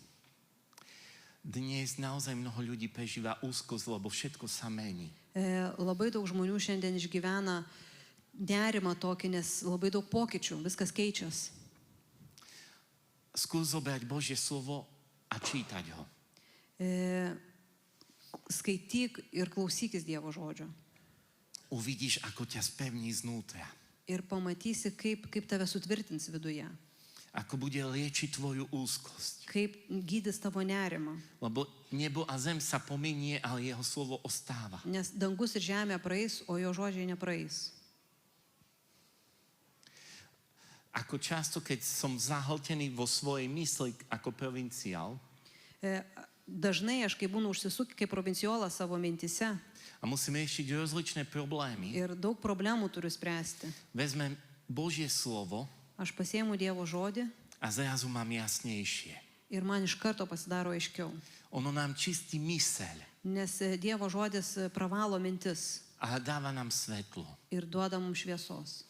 Speaker 1: Dnes naozaj mnoho ľudí prežíva úzkosť, lebo všetko sa mení.
Speaker 2: Labai daug žmonių šiandien išgyvena nerimą tokį, nes labai daug pokyčių, viskas keičiasi.
Speaker 1: Skús zobrať Božie slovo a čítať ho.
Speaker 2: Skaityk ir klausykis Dievo žodžio.
Speaker 1: Uvidíš, ako ťa spevní znútra.
Speaker 2: Ir pamatysi, kaip tave sutvirtins viduje,
Speaker 1: Ako bude liečiť tvoju úzkosť.
Speaker 2: kaip gydys tavo nerimą.
Speaker 1: Lebo nebo a zem sa pominie, ale jeho slovo ostáva.
Speaker 2: Nes dangus ir žemė praeis, o jo žodžiai nepraeis.
Speaker 1: Ako často, keď som zahltený vo svojej mysli ako provinciál
Speaker 2: Dažnai aš, kai būnu užsisukti kaip provinciolas savo mintise
Speaker 1: a musím riešiť rozličné problémy,
Speaker 2: ir daug problemų turiu spręsti,
Speaker 1: vezmem Božie slovo
Speaker 2: aš pasiemu Dievo žodį
Speaker 1: a zrazu mám jasnejšie.
Speaker 2: ir man iš karto pasidaro aiškiau.
Speaker 1: Ono nám čistí myseľ
Speaker 2: Nes Dievo žodis pravalo mintis
Speaker 1: a dáva nám svetlo.
Speaker 2: ir duoda mums šviesos.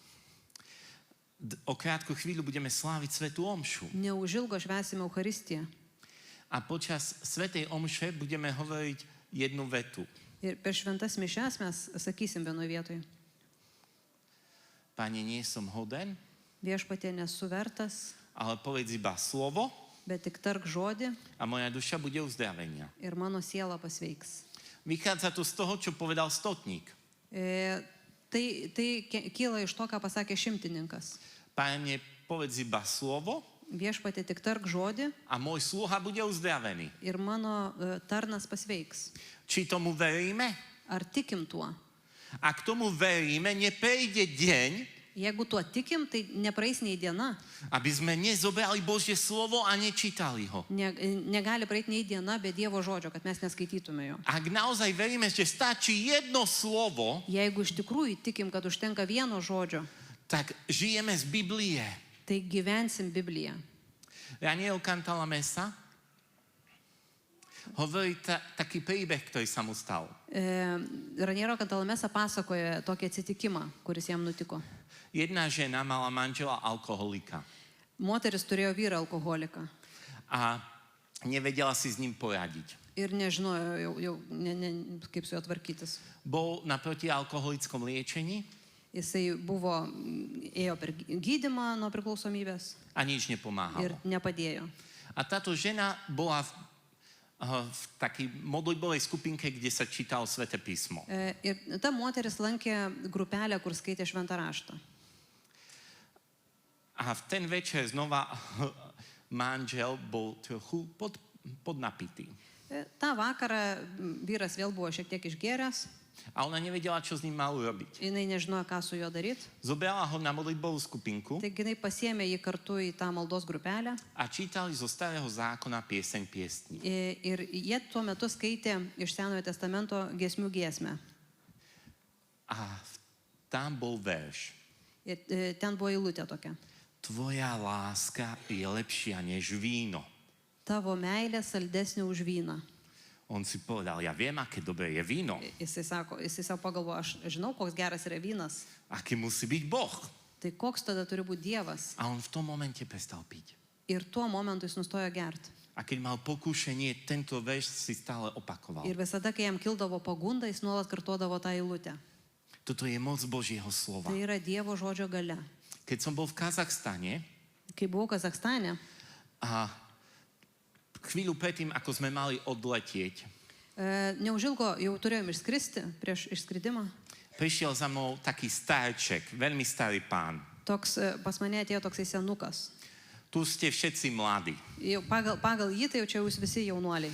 Speaker 1: O krátku chvíľu budeme sláviť svätú omšu.
Speaker 2: Neužilgo švęsime Eucharistiją.
Speaker 1: A počas svätej omše budeme hovoriť jednu vetu.
Speaker 2: Ir per šventas mišes mes sakysim vienoje vietoje.
Speaker 1: Pane, nie som hoden,
Speaker 2: Viešpatie nesu vertas,
Speaker 1: ale povedz iba slovo
Speaker 2: bet tik tark žodį
Speaker 1: a moja duša bude uzdravenia.
Speaker 2: ir mano siela pasveiks.
Speaker 1: Vychádza to z toho, čo povedal stotník.
Speaker 2: Tai kyla iš to, ką pasakė šimtininkas.
Speaker 1: Pane, povedz iba slovo
Speaker 2: Viešpatie tik tark žodį
Speaker 1: a môj sluha bude uzdravený.
Speaker 2: ir mano tarnas pasveiks.
Speaker 1: Či tomu veríme?
Speaker 2: Ar tikim tuo?
Speaker 1: Ak tomu veríme, neprejde deň,
Speaker 2: Jeigu tuo tikim, tai nepraeis nei diena.
Speaker 1: aby sme nezobrali Božie slovo a nečítali ho.
Speaker 2: Negali praeiti nei diena be Dievo žodžio, kad mes neskaitytume jo.
Speaker 1: Ak naozaj veríme, že stačí jedno slovo,
Speaker 2: Jeigu iš tikrųjų tikim, kad užtenka vieno žodžio,
Speaker 1: tak žijeme z Biblie.
Speaker 2: tai gyvensim Bibliją.
Speaker 1: Raniel Cantalamessa hovorí taký príbeh, ktorý sa mu stal.
Speaker 2: Raniero Cantalamessa pasakoja tokį atsitikimą, kuris jam nutiko.
Speaker 1: Jedna žena mala manžela alkoholika
Speaker 2: Moteris turėjo vyrą alkoholiką
Speaker 1: a nevedela si s ním poradiť.
Speaker 2: ir nežinojo kaip su juo tvarkytis.
Speaker 1: Bol na protialkoholickom liečení
Speaker 2: Jisai ėjo per gydymą nuo priklausomybės
Speaker 1: a nič
Speaker 2: ir
Speaker 1: nepomáhalo.
Speaker 2: nepadėjo.
Speaker 1: A táto žena bola v takej modlitbovej skupinke, kde sa čítalo Sväté písmo.
Speaker 2: Ir ta moteris lankė grupelę, kur skaitė šventą raštą.
Speaker 1: A v ten večer znova manžel bol trochu podnapitý.
Speaker 2: Ta vakarą vyras vėl buvo šiek tiek išgėręs,
Speaker 1: A ona nevedela, čo s ním mal urobiť.
Speaker 2: jinai nežinojo, ką su juo daryti.
Speaker 1: Zobrala ho na modlitbovú skupinku
Speaker 2: Taigi jinai pasiėmė jį kartu į tą maldos grupelę
Speaker 1: a čítali zo Starého zákona pieseň piesní.
Speaker 2: ir jie tuo metu skaitė iš Senojo testamento giesmių giesmę.
Speaker 1: A tam bol verš.
Speaker 2: Ir ten buvo eilutė tokia.
Speaker 1: Tvoja láska je lepšia než víno.
Speaker 2: Tavo meilė saldesnė už vyną.
Speaker 1: On si povedal, ja viem, aké dobré je víno.
Speaker 2: Jisai savo pagalvojo, aš žinau, koks geras yra vynas.
Speaker 1: Aký musí byť Boh.
Speaker 2: Tai koks tada turi būti Dievas?
Speaker 1: A on v tom momente prestal piť.
Speaker 2: Ir tuo momentu jis nustojo gerti.
Speaker 1: A keď mal pokúšenie, tento verš si stále opakoval.
Speaker 2: Ir visada, kai jam kildavo pagunda, jis nuolat kartuodavo tą eilutę.
Speaker 1: Toto je moc Božieho slova.
Speaker 2: Tai yra Dievo žodžio galia.
Speaker 1: Keď som bol v Kazachstane
Speaker 2: Kai buvau Kazachstane,
Speaker 1: a chvíľu predtým, ako sme mali odletieť,
Speaker 2: neužilgo jau turėjom išskristi prieš išskridimą.
Speaker 1: prišiel za mnou taký starček, veľmi starý pán.
Speaker 2: Pas mane atėjo toksai senukas.
Speaker 1: Tu ste všetci mladí.
Speaker 2: Jau pagal jį, tai jau čia jūs visi jaunuoliai.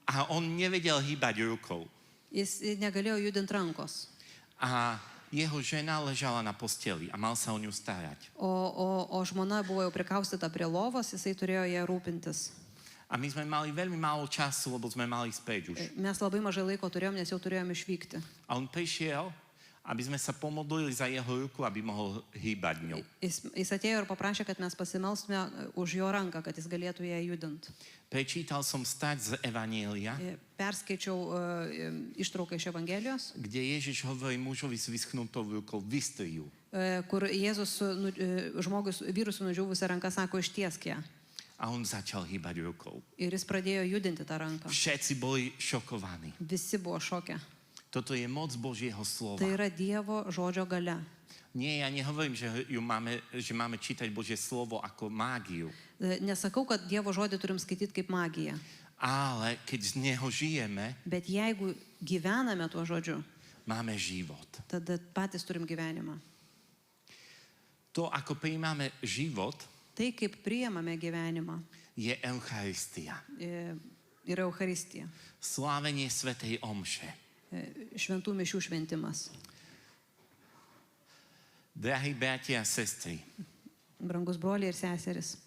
Speaker 1: A on nevedel hýbať rukou.
Speaker 2: Jis negalėjo judinti rankos.
Speaker 1: A jeho žena ležala na posteli a mal sa o ňu starať.
Speaker 2: O žmona buvo jau prikaustyta prie lovos, jisai turėjo ją rūpintis.
Speaker 1: A my sme mali veľmi málo času, lebo sme mali späť už.
Speaker 2: Mes labai mažai laiko turėjom, nes jau turėjom išvykti.
Speaker 1: A on prišiel, aby sme sa pomodlili za jeho ruku, aby mohol hýbať ňou.
Speaker 2: Jis atėjo ir paprašė, kad mes pasimelstume už jo ranką, kad jis galėtų ją judinti.
Speaker 1: Prečítal som stať z Evanielia,
Speaker 2: Perskaičiau ištrauką iš Evangelijos,
Speaker 1: kde Ježiš hovorí mužovi s vyschnutou rukou, vystri ju.
Speaker 2: kur Jėzus vyrui su nudžiūvusia ranka sako ištiesk ją.
Speaker 1: A on začal hýbať rukou.
Speaker 2: Ir jis pradėjo judinti tą ranką.
Speaker 1: Všetci boli šokovaní.
Speaker 2: Visi buvo šoke.
Speaker 1: Toto je moc Božieho slova.
Speaker 2: Tai yra Dievo žodžio galia.
Speaker 1: Nie, ja nehovorím, že máme čítať Božie slovo ako mágiu.
Speaker 2: Nesakau, kad Dievo žodį turim skaityti kaip magiją.
Speaker 1: Ale keď z neho žijeme,
Speaker 2: Bet jeigu gyvename tuo žodžiu,
Speaker 1: máme život.
Speaker 2: tada patys turim gyvenimą.
Speaker 1: To, ako prijímame život,
Speaker 2: Tai, kaip priimame gyvenimą,
Speaker 1: je Eucharistia.
Speaker 2: yra Eucharistija,
Speaker 1: Slávenie svätej omše.
Speaker 2: šventų mišių šventimas.
Speaker 1: Drahí bratia a sestry,
Speaker 2: Brangus broliai ir seseris,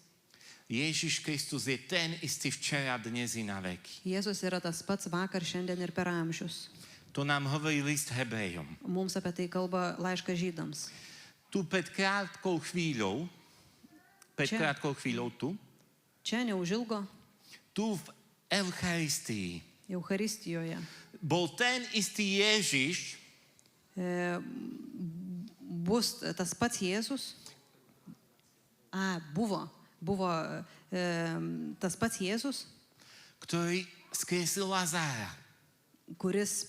Speaker 1: Ježiš Kristus je ten istý včera, dnes i na veky.
Speaker 2: Jėzus yra tas pats vakar, šiandien ir per amžius.
Speaker 1: To nám hovorí list Hebrejom.
Speaker 2: Mums apie tai kalba laiškas Žydams.
Speaker 1: Tu pred krátkou chvíľou, tu
Speaker 2: Čia neužilgo
Speaker 1: v Eucharistii
Speaker 2: Eucharistijoje
Speaker 1: bol ten istý Ježiš,
Speaker 2: bus tas pats Jėzus. Buvo tas pats Jėzus,
Speaker 1: ktorý skriesil Lazára,
Speaker 2: kuris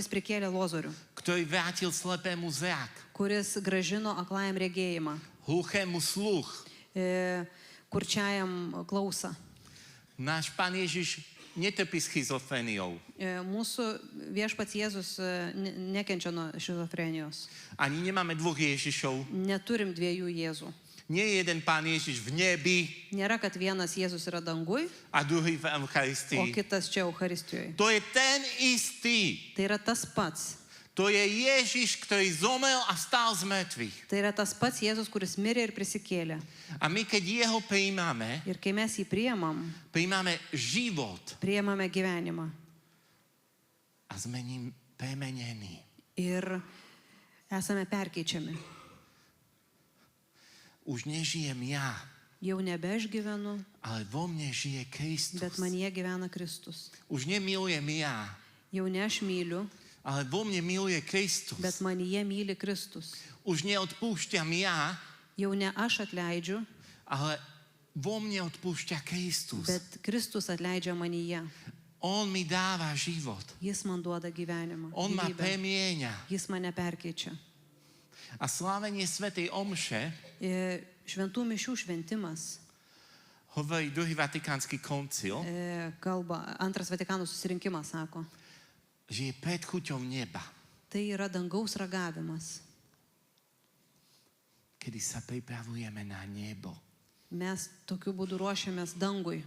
Speaker 2: prikėlė Lozorių,
Speaker 1: ktorý vrátil slepému zrak,
Speaker 2: kuris gražino aklajam regėjimą,
Speaker 1: hluchému sluch.
Speaker 2: Kurčiajam klausą.
Speaker 1: Náš Pán Ježiš netrpí schizofréniou.
Speaker 2: Mūsų viešpats Jėzus nekenčia nuo šizofrenijos.
Speaker 1: Ani nemáme dvoch Ježišov.
Speaker 2: Neturim dviejų Jėzų.
Speaker 1: Nie je jeden Pán Ježiš v nebi
Speaker 2: Nėra, kad vienas Jėzus yra dangui,
Speaker 1: a druhý v
Speaker 2: o
Speaker 1: Eucharistii.
Speaker 2: kitas čia Eucharistijoje.
Speaker 1: To je ten istý.
Speaker 2: Tai yra tas pats.
Speaker 1: To je Ježiš, ktorý zomrel a vstal z mŕtvych.
Speaker 2: Tai yra tas pats Jėzus, kuris mirė ir prisikėlė.
Speaker 1: A my, keď jeho prijímame,
Speaker 2: Ir kai mes jį
Speaker 1: prijímame život
Speaker 2: priimame gyvenimą.
Speaker 1: a sme ním premenení.
Speaker 2: Ir esame perkeičiami.
Speaker 1: Už nežijem ja,
Speaker 2: Jau nebe aš gyvenu,
Speaker 1: ale vo mne žije Kristus.
Speaker 2: bet manyje gyvena Kristus.
Speaker 1: Už nemilujem ja,
Speaker 2: Jau ne aš myliu,
Speaker 1: ale vo mne miluje Kristus.
Speaker 2: bet manyje myli Kristus.
Speaker 1: Už neodpúšťam ja,
Speaker 2: Jau ne aš atleidžiu,
Speaker 1: ale vo mne odpúšťa Kristus.
Speaker 2: bet Kristus atleidžia manyje.
Speaker 1: On mi dáva život.
Speaker 2: Jis man duoda gyvenimą.
Speaker 1: On ma
Speaker 2: gyvybę.
Speaker 1: premieňa.
Speaker 2: Jis mane perkeičia.
Speaker 1: A slávenie svätej omše
Speaker 2: Šventų mišių šventimas
Speaker 1: hovorí druhý Vatikánsky koncil,
Speaker 2: kalba, antras Vatikano susirinkimas sako,
Speaker 1: že je pred chuťou neba,
Speaker 2: tai yra dangaus ragavimas.
Speaker 1: kedy sa pripravujeme na nebo.
Speaker 2: Mes tokiu būdu ruošiamės dangui.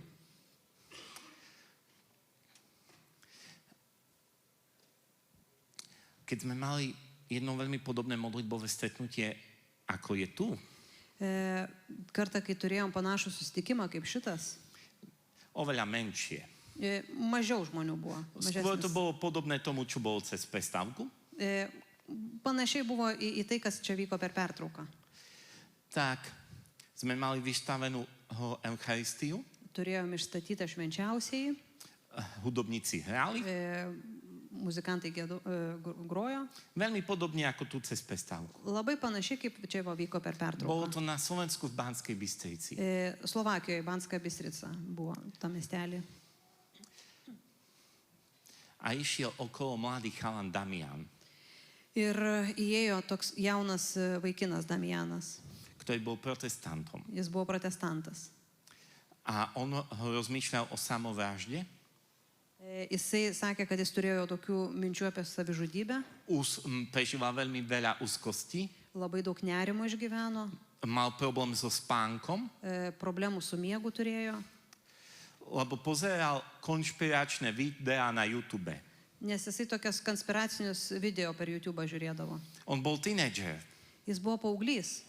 Speaker 1: Keď sme mali jedno veľmi podobné modlitbové stretnutie, ako je tu,
Speaker 2: Kartą, kai turėjom panašų susitikimą kaip šitas,
Speaker 1: oveľa menšie.
Speaker 2: Mažiau žmonių buvo.
Speaker 1: Skôr to
Speaker 2: Mažesnis.
Speaker 1: bolo podobné tomu, čo bolo cez prestávku.
Speaker 2: Panašiai buvo į tai, kas čia vyko per pertrauką.
Speaker 1: Tak sme mali vystavenú Eucharistiu,
Speaker 2: Turėjom išstatytą švenčiausiai,
Speaker 1: hudobníci hrali,
Speaker 2: muzikantai grojo.
Speaker 1: veľmi podobne ako tu cez prestávku.
Speaker 2: Labai panašiai, kaip čia vyko per
Speaker 1: Bolo
Speaker 2: pertrauką.
Speaker 1: to na Slovensku v Banskej Bystrici.
Speaker 2: Slovakijoje, Banska Bystrica buvo tam miestelį.
Speaker 1: A išiel okolo mladý chalan Damian,
Speaker 2: Ir įėjo toks jaunas vaikinas Damianas.
Speaker 1: ktorý bol protestantom.
Speaker 2: Jis buvo protestantas.
Speaker 1: A on rozmýšľal o samovražde,
Speaker 2: Jisai sakė, kad jis turėjo tokių minčių apie savižudybę,
Speaker 1: prežíval veľmi veľa úzkostí,
Speaker 2: labai daug nerimo išgyveno,
Speaker 1: mal problém so spánkom,
Speaker 2: problemų su miegu turėjo,
Speaker 1: lebo pozeral konšpiračné videá na YouTube.
Speaker 2: nes jisai tokias konspiracinius video per YouTube žiūrėdavo.
Speaker 1: On bol tínedžer
Speaker 2: Jis buvo paauglys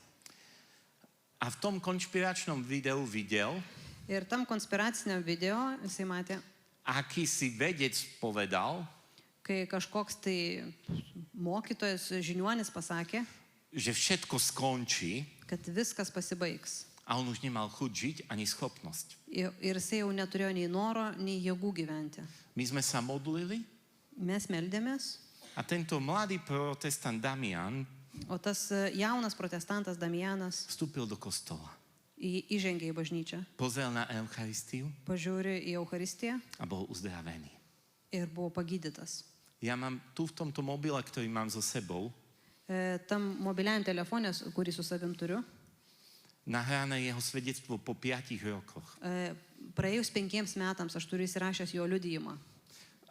Speaker 1: a v tom konšpiračnom videu videl,
Speaker 2: ir tam konspiraciniam video jisai matė,
Speaker 1: aký si vedec povedal,
Speaker 2: kai kažkoks tai mokytojas žiniuonis pasakė,
Speaker 1: že všetko skončí
Speaker 2: kad viskas pasibaigs.
Speaker 1: a on už nemal chuť žiť ani schopnosť.
Speaker 2: Ir jisai jau neturėjo nei noro, nei jėgų gyventi.
Speaker 1: My sme sa modlili
Speaker 2: Mes meldėmės,
Speaker 1: a tento mladý protestant Damian
Speaker 2: o tas jaunas protestantas Damianas
Speaker 1: vstúpil do kostola.
Speaker 2: įžengė į bažnyčią,
Speaker 1: Pozrel na Eucharistiu
Speaker 2: pažiūrė į Eucharistiją
Speaker 1: a bol uzdravený.
Speaker 2: ir buvo pagydytas.
Speaker 1: Ja mám tu v tomto mobile, ktorý mám so sebou,
Speaker 2: Tam mobiliajam telefonė, kurį su savim turiu,
Speaker 1: nahrané jeho svedectvo po 5 rokoch.
Speaker 2: praėjus 5 metams aš turiu įsirašęs jo liudijimą,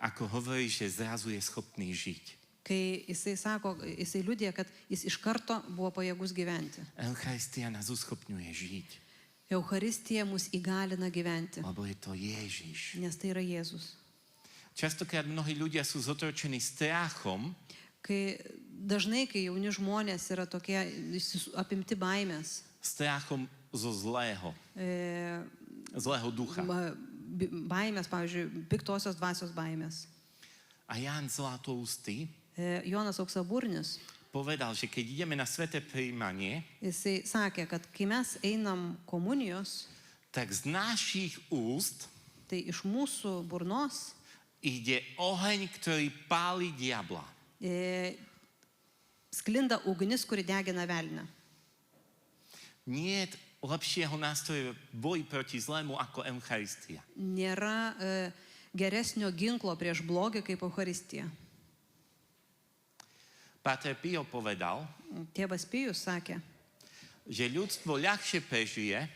Speaker 1: Ako hovorí, že zrazu je schopný žiť.
Speaker 2: kai jisai sako, jisai liudija, kad jis iš karto buvo pajėgus gyventi.
Speaker 1: Eucharistia nás uschopňuje žiť,
Speaker 2: Eucharistija mus įgalina gyventi,
Speaker 1: lebo je to Ježiš.
Speaker 2: nes tai yra Jėzus.
Speaker 1: Častokrát mnohí ľudia sú zotročení strachom,
Speaker 2: Dažnai, kai jauni žmonės yra tokie apimti baimės,
Speaker 1: strachom zo zlého ducha.
Speaker 2: Baimės, pavyzdžiui, piktosios dvasios baimės.
Speaker 1: A Ján Zlatoustý
Speaker 2: Jonas Auksaburnis,
Speaker 1: povedal, že keď ideme na sväté prijímanie,
Speaker 2: jisai sakė, kad kai mes einam komunijos,
Speaker 1: tak z našich úst
Speaker 2: tai iš mūsų burnos
Speaker 1: ide oheň, ktorý páli diabla.
Speaker 2: Sklinda ugnis, kuri degina velnę.
Speaker 1: Nie je lepšieho nástroja v boji proti zlému ako Eucharistia.
Speaker 2: Nėra geresnio ginklo prieš blogį kaip Eucharistija.
Speaker 1: Páter Pio povedal,
Speaker 2: Tėvas Pijus sakė,
Speaker 1: že ľudstvo ľahšie prežije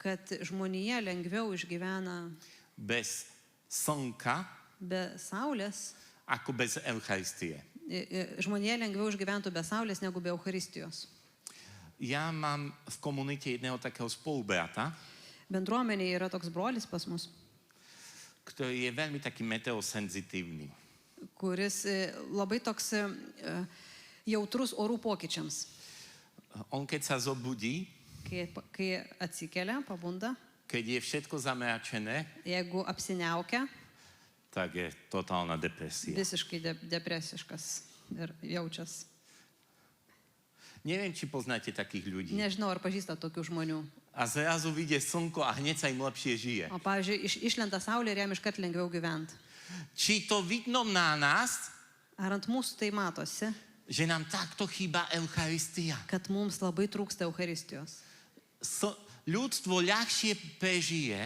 Speaker 2: kad žmonija lengviau išgyvena
Speaker 1: bez slnka
Speaker 2: be saulės,
Speaker 1: ako bez Eucharistie.
Speaker 2: žmonija lengviau išgyventų be saulės negu be Eucharistijos.
Speaker 1: Ja mám v komunite jedného takého spolubrata,
Speaker 2: Bendruomenėje yra toks brolis pas mus,
Speaker 1: ktorý je veľmi taký meteosenzitívny.
Speaker 2: kuris labai toks jautrus orų pokyčiams.
Speaker 1: On keď sa zobudí,
Speaker 2: Kai atsikelia, pabunda,
Speaker 1: keď je všetko zamračené,
Speaker 2: jeigu apsiniaukia,
Speaker 1: tak je totálna depresia.
Speaker 2: visiškai depresiškas ir jaučias.
Speaker 1: Neviem, či poznáte takých ľudí.
Speaker 2: Nežinau, ar pažįsta tokių žmonių.
Speaker 1: A zrazu vyjde slnko a hneď sa im lepšie žije.
Speaker 2: O pavyzdžiui, išlenda saulė ir jam iškart lengviau gyventi.
Speaker 1: Či to vidno na nás,
Speaker 2: Ar ant mūsų tai matosi,
Speaker 1: že nám takto chýba Eucharistia.
Speaker 2: kad mums labai trūksta Eucharistijos.
Speaker 1: Ľudstvo ľahšie prežije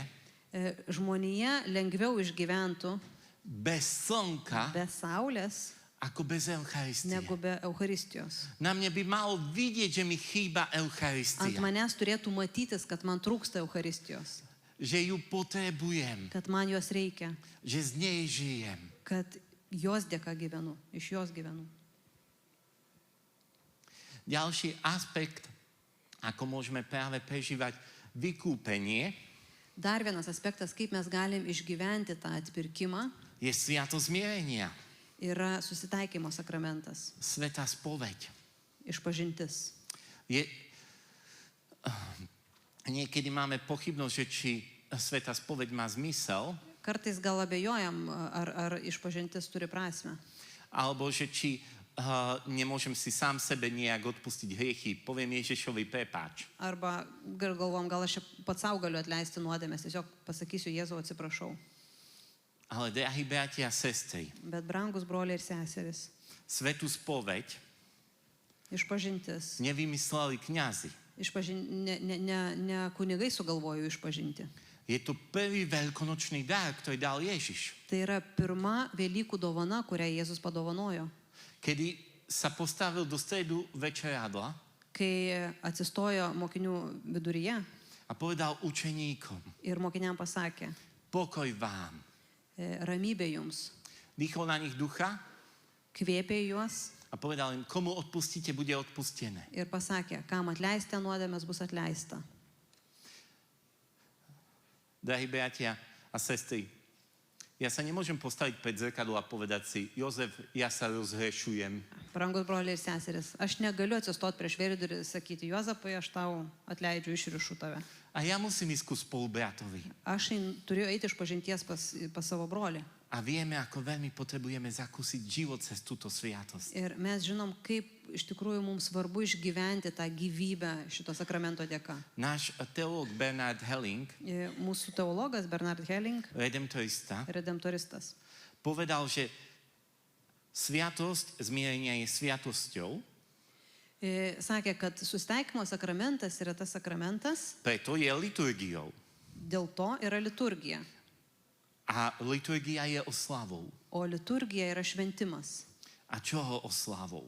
Speaker 2: Žmonija lengviau išgyventų
Speaker 1: bez slnka
Speaker 2: be saulės
Speaker 1: ako bez Eucharistie.
Speaker 2: negu be Eucharistijos.
Speaker 1: Na mne by malo vidieť, že mi chýba
Speaker 2: Ant
Speaker 1: Eucharistia.
Speaker 2: manęs turėtų matytis, kad man trūksta Eucharistijos,
Speaker 1: Že ju potrebujem.
Speaker 2: kad man jos reikia,
Speaker 1: Že z nej žijem.
Speaker 2: kad jos dėka gyvenu, iš jos gyvenu.
Speaker 1: Ďalší aspekt, ako môžeme práve prežívať vykúpenie,
Speaker 2: Dar vienas aspektas, kaip mes galim išgyventi tą atpirkimą,
Speaker 1: je sviatosť zmierenia.
Speaker 2: yra susitaikymo sakramentas,
Speaker 1: Svätá spoveď.
Speaker 2: išpažintis.
Speaker 1: Niekedy máme pochybnosť, že či svätá spoveď má zmysel,
Speaker 2: Kartais gal abejojam, ar išpažintis turi prasme.
Speaker 1: alebo že či nemôžem si sám sebe nejak odpustiť hriechy. Poviem Ježišovi prepáč.
Speaker 2: Arba galvom, gal aš pats savo galiu atleisti nuodėmės, tiesiog pasakysiu Jėzau atsiprašau.
Speaker 1: Ale drahí bratia a sestry,
Speaker 2: Bet brangus broliai ir seseris,
Speaker 1: svätú spoveď
Speaker 2: išpažintis.
Speaker 1: nevymysleli kňazi.
Speaker 2: Ne kunigai sugalvojo išpažinti.
Speaker 1: Je to prvý veľkonočný dar, ktorý dal Ježiš.
Speaker 2: Tai yra pirma Velykų dovana, kurią Jėzus padovanojo.
Speaker 1: Kedy sa postavil do stredu večeradla
Speaker 2: Kai atsistojo mokinių viduryje
Speaker 1: a povedal učeníkom,
Speaker 2: ir mokiniam pasakė,
Speaker 1: pokoj vám.
Speaker 2: ramybė jums,
Speaker 1: Dýchol na nich ducha
Speaker 2: kvėpė juos
Speaker 1: a povedal im, komu odpustíte, bude odpustené.
Speaker 2: ir pasakė, kam atleista nuodėmės bus atleista.
Speaker 1: Drahí bratia a sestry, ja sa nemôžem postaviť pred zrkadlo a povedať si, Jozef, ja sa rozhrešujem.
Speaker 2: Brangus broliai ir seseris, aš negaliu atsistoti prieš veidrodį ir sakyti, Juozapai, aš tau atleidžiu, išrišu tave.
Speaker 1: A ja musím ísť ku spolubratovi.
Speaker 2: Aš turiu eiti iš pažinties pas savo brolį.
Speaker 1: A vieme, ako veľmi potrebujeme zakúsiť život cez túto sviatosť.
Speaker 2: Ir mes žinom, kaip iš tikrųjų mums svarbu išgyventi tą gyvybę šito sakramento dėka.
Speaker 1: Náš teológ Bernard Helling,
Speaker 2: Mūsų teologas Bernard Helling,
Speaker 1: redemptorista,
Speaker 2: redemptoristas,
Speaker 1: povedal, že sviatosť zmierenia je sviatosťou,
Speaker 2: sakė, kad susitaikymo sakramentas yra tas sakramentas,
Speaker 1: preto je liturgiou.
Speaker 2: dėl to yra liturgija.
Speaker 1: A liturgia je oslavou.
Speaker 2: O liturgija yra šventimas.
Speaker 1: A čoho oslavou?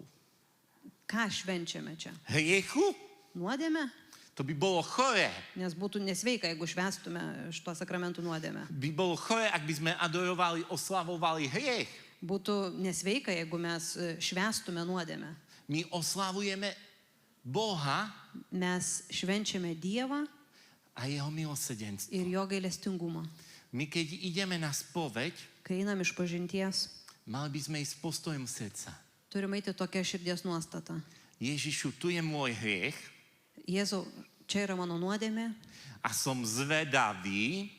Speaker 2: Ką švenčiame čia?
Speaker 1: Hriechu?
Speaker 2: Nuodėmę?
Speaker 1: To by bolo choré.
Speaker 2: Nes būtų nesveika, jeigu švestume šito sakramentų nuodėmę.
Speaker 1: By bolo choré, ak by sme adorovali, oslavovali hriech.
Speaker 2: Būtų nesveika, jeigu mes švęstume nuodėmę.
Speaker 1: My oslavujeme Boha
Speaker 2: Mes švenčiame Dievą
Speaker 1: a jeho milosrdenstvo.
Speaker 2: ir jo gailestingumą.
Speaker 1: My keď ideme na spoveď,
Speaker 2: Kai einam iš pažinties,
Speaker 1: mali by sme ísť s postojom srdca.
Speaker 2: turime eiti tokia širdies nuostata.
Speaker 1: Ježišu, tu je môj hriech
Speaker 2: Jėzau, čia yra mano nuodėmė
Speaker 1: a som zvedavý,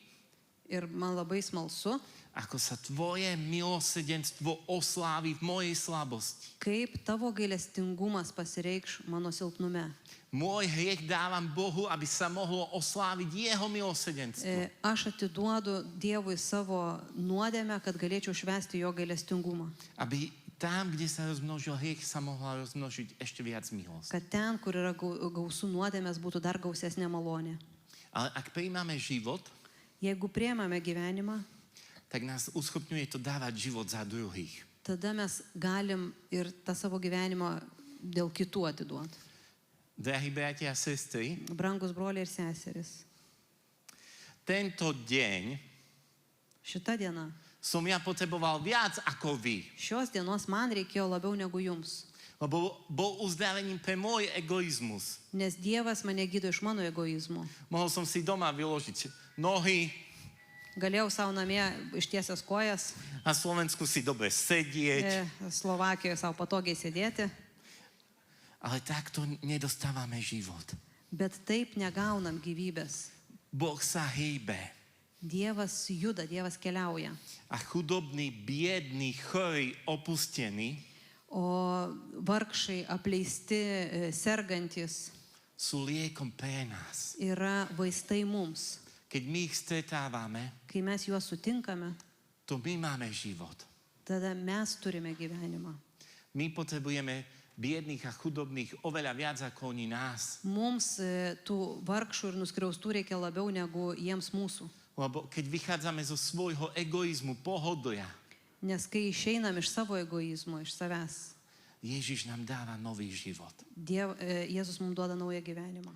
Speaker 2: ir man labai smalsu,
Speaker 1: ako sa tvoje milosrdenstvo oslávi v mojej slabosti.
Speaker 2: kaip tavo gailestingumas pasireikš mano silpnume.
Speaker 1: Môj hriech dávam Bohu, aby sa mohlo osláviť jeho milosrdenstvo.
Speaker 2: Aš atiduodu Dievui savo nuodėmę, kad galėčiau švęsti jo gailestingumą.
Speaker 1: Aby tam, kde sa rozmnožil hriech, sa mohla rozmnožiť ešte viac milosť.
Speaker 2: Kad ten, kur yra gausų nuodėmės, būtų dar gausesnė malonė.
Speaker 1: Ale ak prijímame život,
Speaker 2: Jeigu priemame gyvenimą,
Speaker 1: tak nás uschopňuje to dávať život za druhých.
Speaker 2: tada mes galim ir tą savo gyvenimą dėl kitų atiduoti.
Speaker 1: Drahí bratia a sestry,
Speaker 2: Brangus broliai ir seseris,
Speaker 1: tento deň
Speaker 2: šita diena,
Speaker 1: som ja potreboval viac ako vy.
Speaker 2: šios dienos man reikėjo labiau negu jums,
Speaker 1: Lebo bol uzdravením pre môj egoizmus.
Speaker 2: nes Dievas mane gydo iš mano egoizmo.
Speaker 1: Mohol som si doma vyložiť nohy,
Speaker 2: Galėjau savo namie ištiesęs kojas,
Speaker 1: na Slovensku si dobre sedieť,
Speaker 2: Slovakijoje savo patogiai sėdėti,
Speaker 1: ale takto nedostávame život.
Speaker 2: bet taip negaunam gyvybės.
Speaker 1: Boh sa hýbe
Speaker 2: Dievas juda, Dievas keliauja.
Speaker 1: a chudobný, biedný, chorý, opustený
Speaker 2: O vargšai, apleisti, sergantis
Speaker 1: sú liekom pre nás.
Speaker 2: yra vaistai mums.
Speaker 1: Keď my ich stretávame,
Speaker 2: Kai mes juos sutinkame,
Speaker 1: to my máme život.
Speaker 2: tada mes turime gyvenimą.
Speaker 1: My potrebujeme biedných a chudobných oveľa viac ako oni nás.
Speaker 2: Mums tų vargšų ir nuskriaustų reikia labiau negu jiems mūsų.
Speaker 1: Lebo keď vychádzame zo svojho egoizmu, pohodlia,
Speaker 2: Nes kai išeinam iš savo egoizmo, iš savęs,
Speaker 1: Ježiš nám dáva nový život.
Speaker 2: Jėzus mums duoda naują gyvenimą.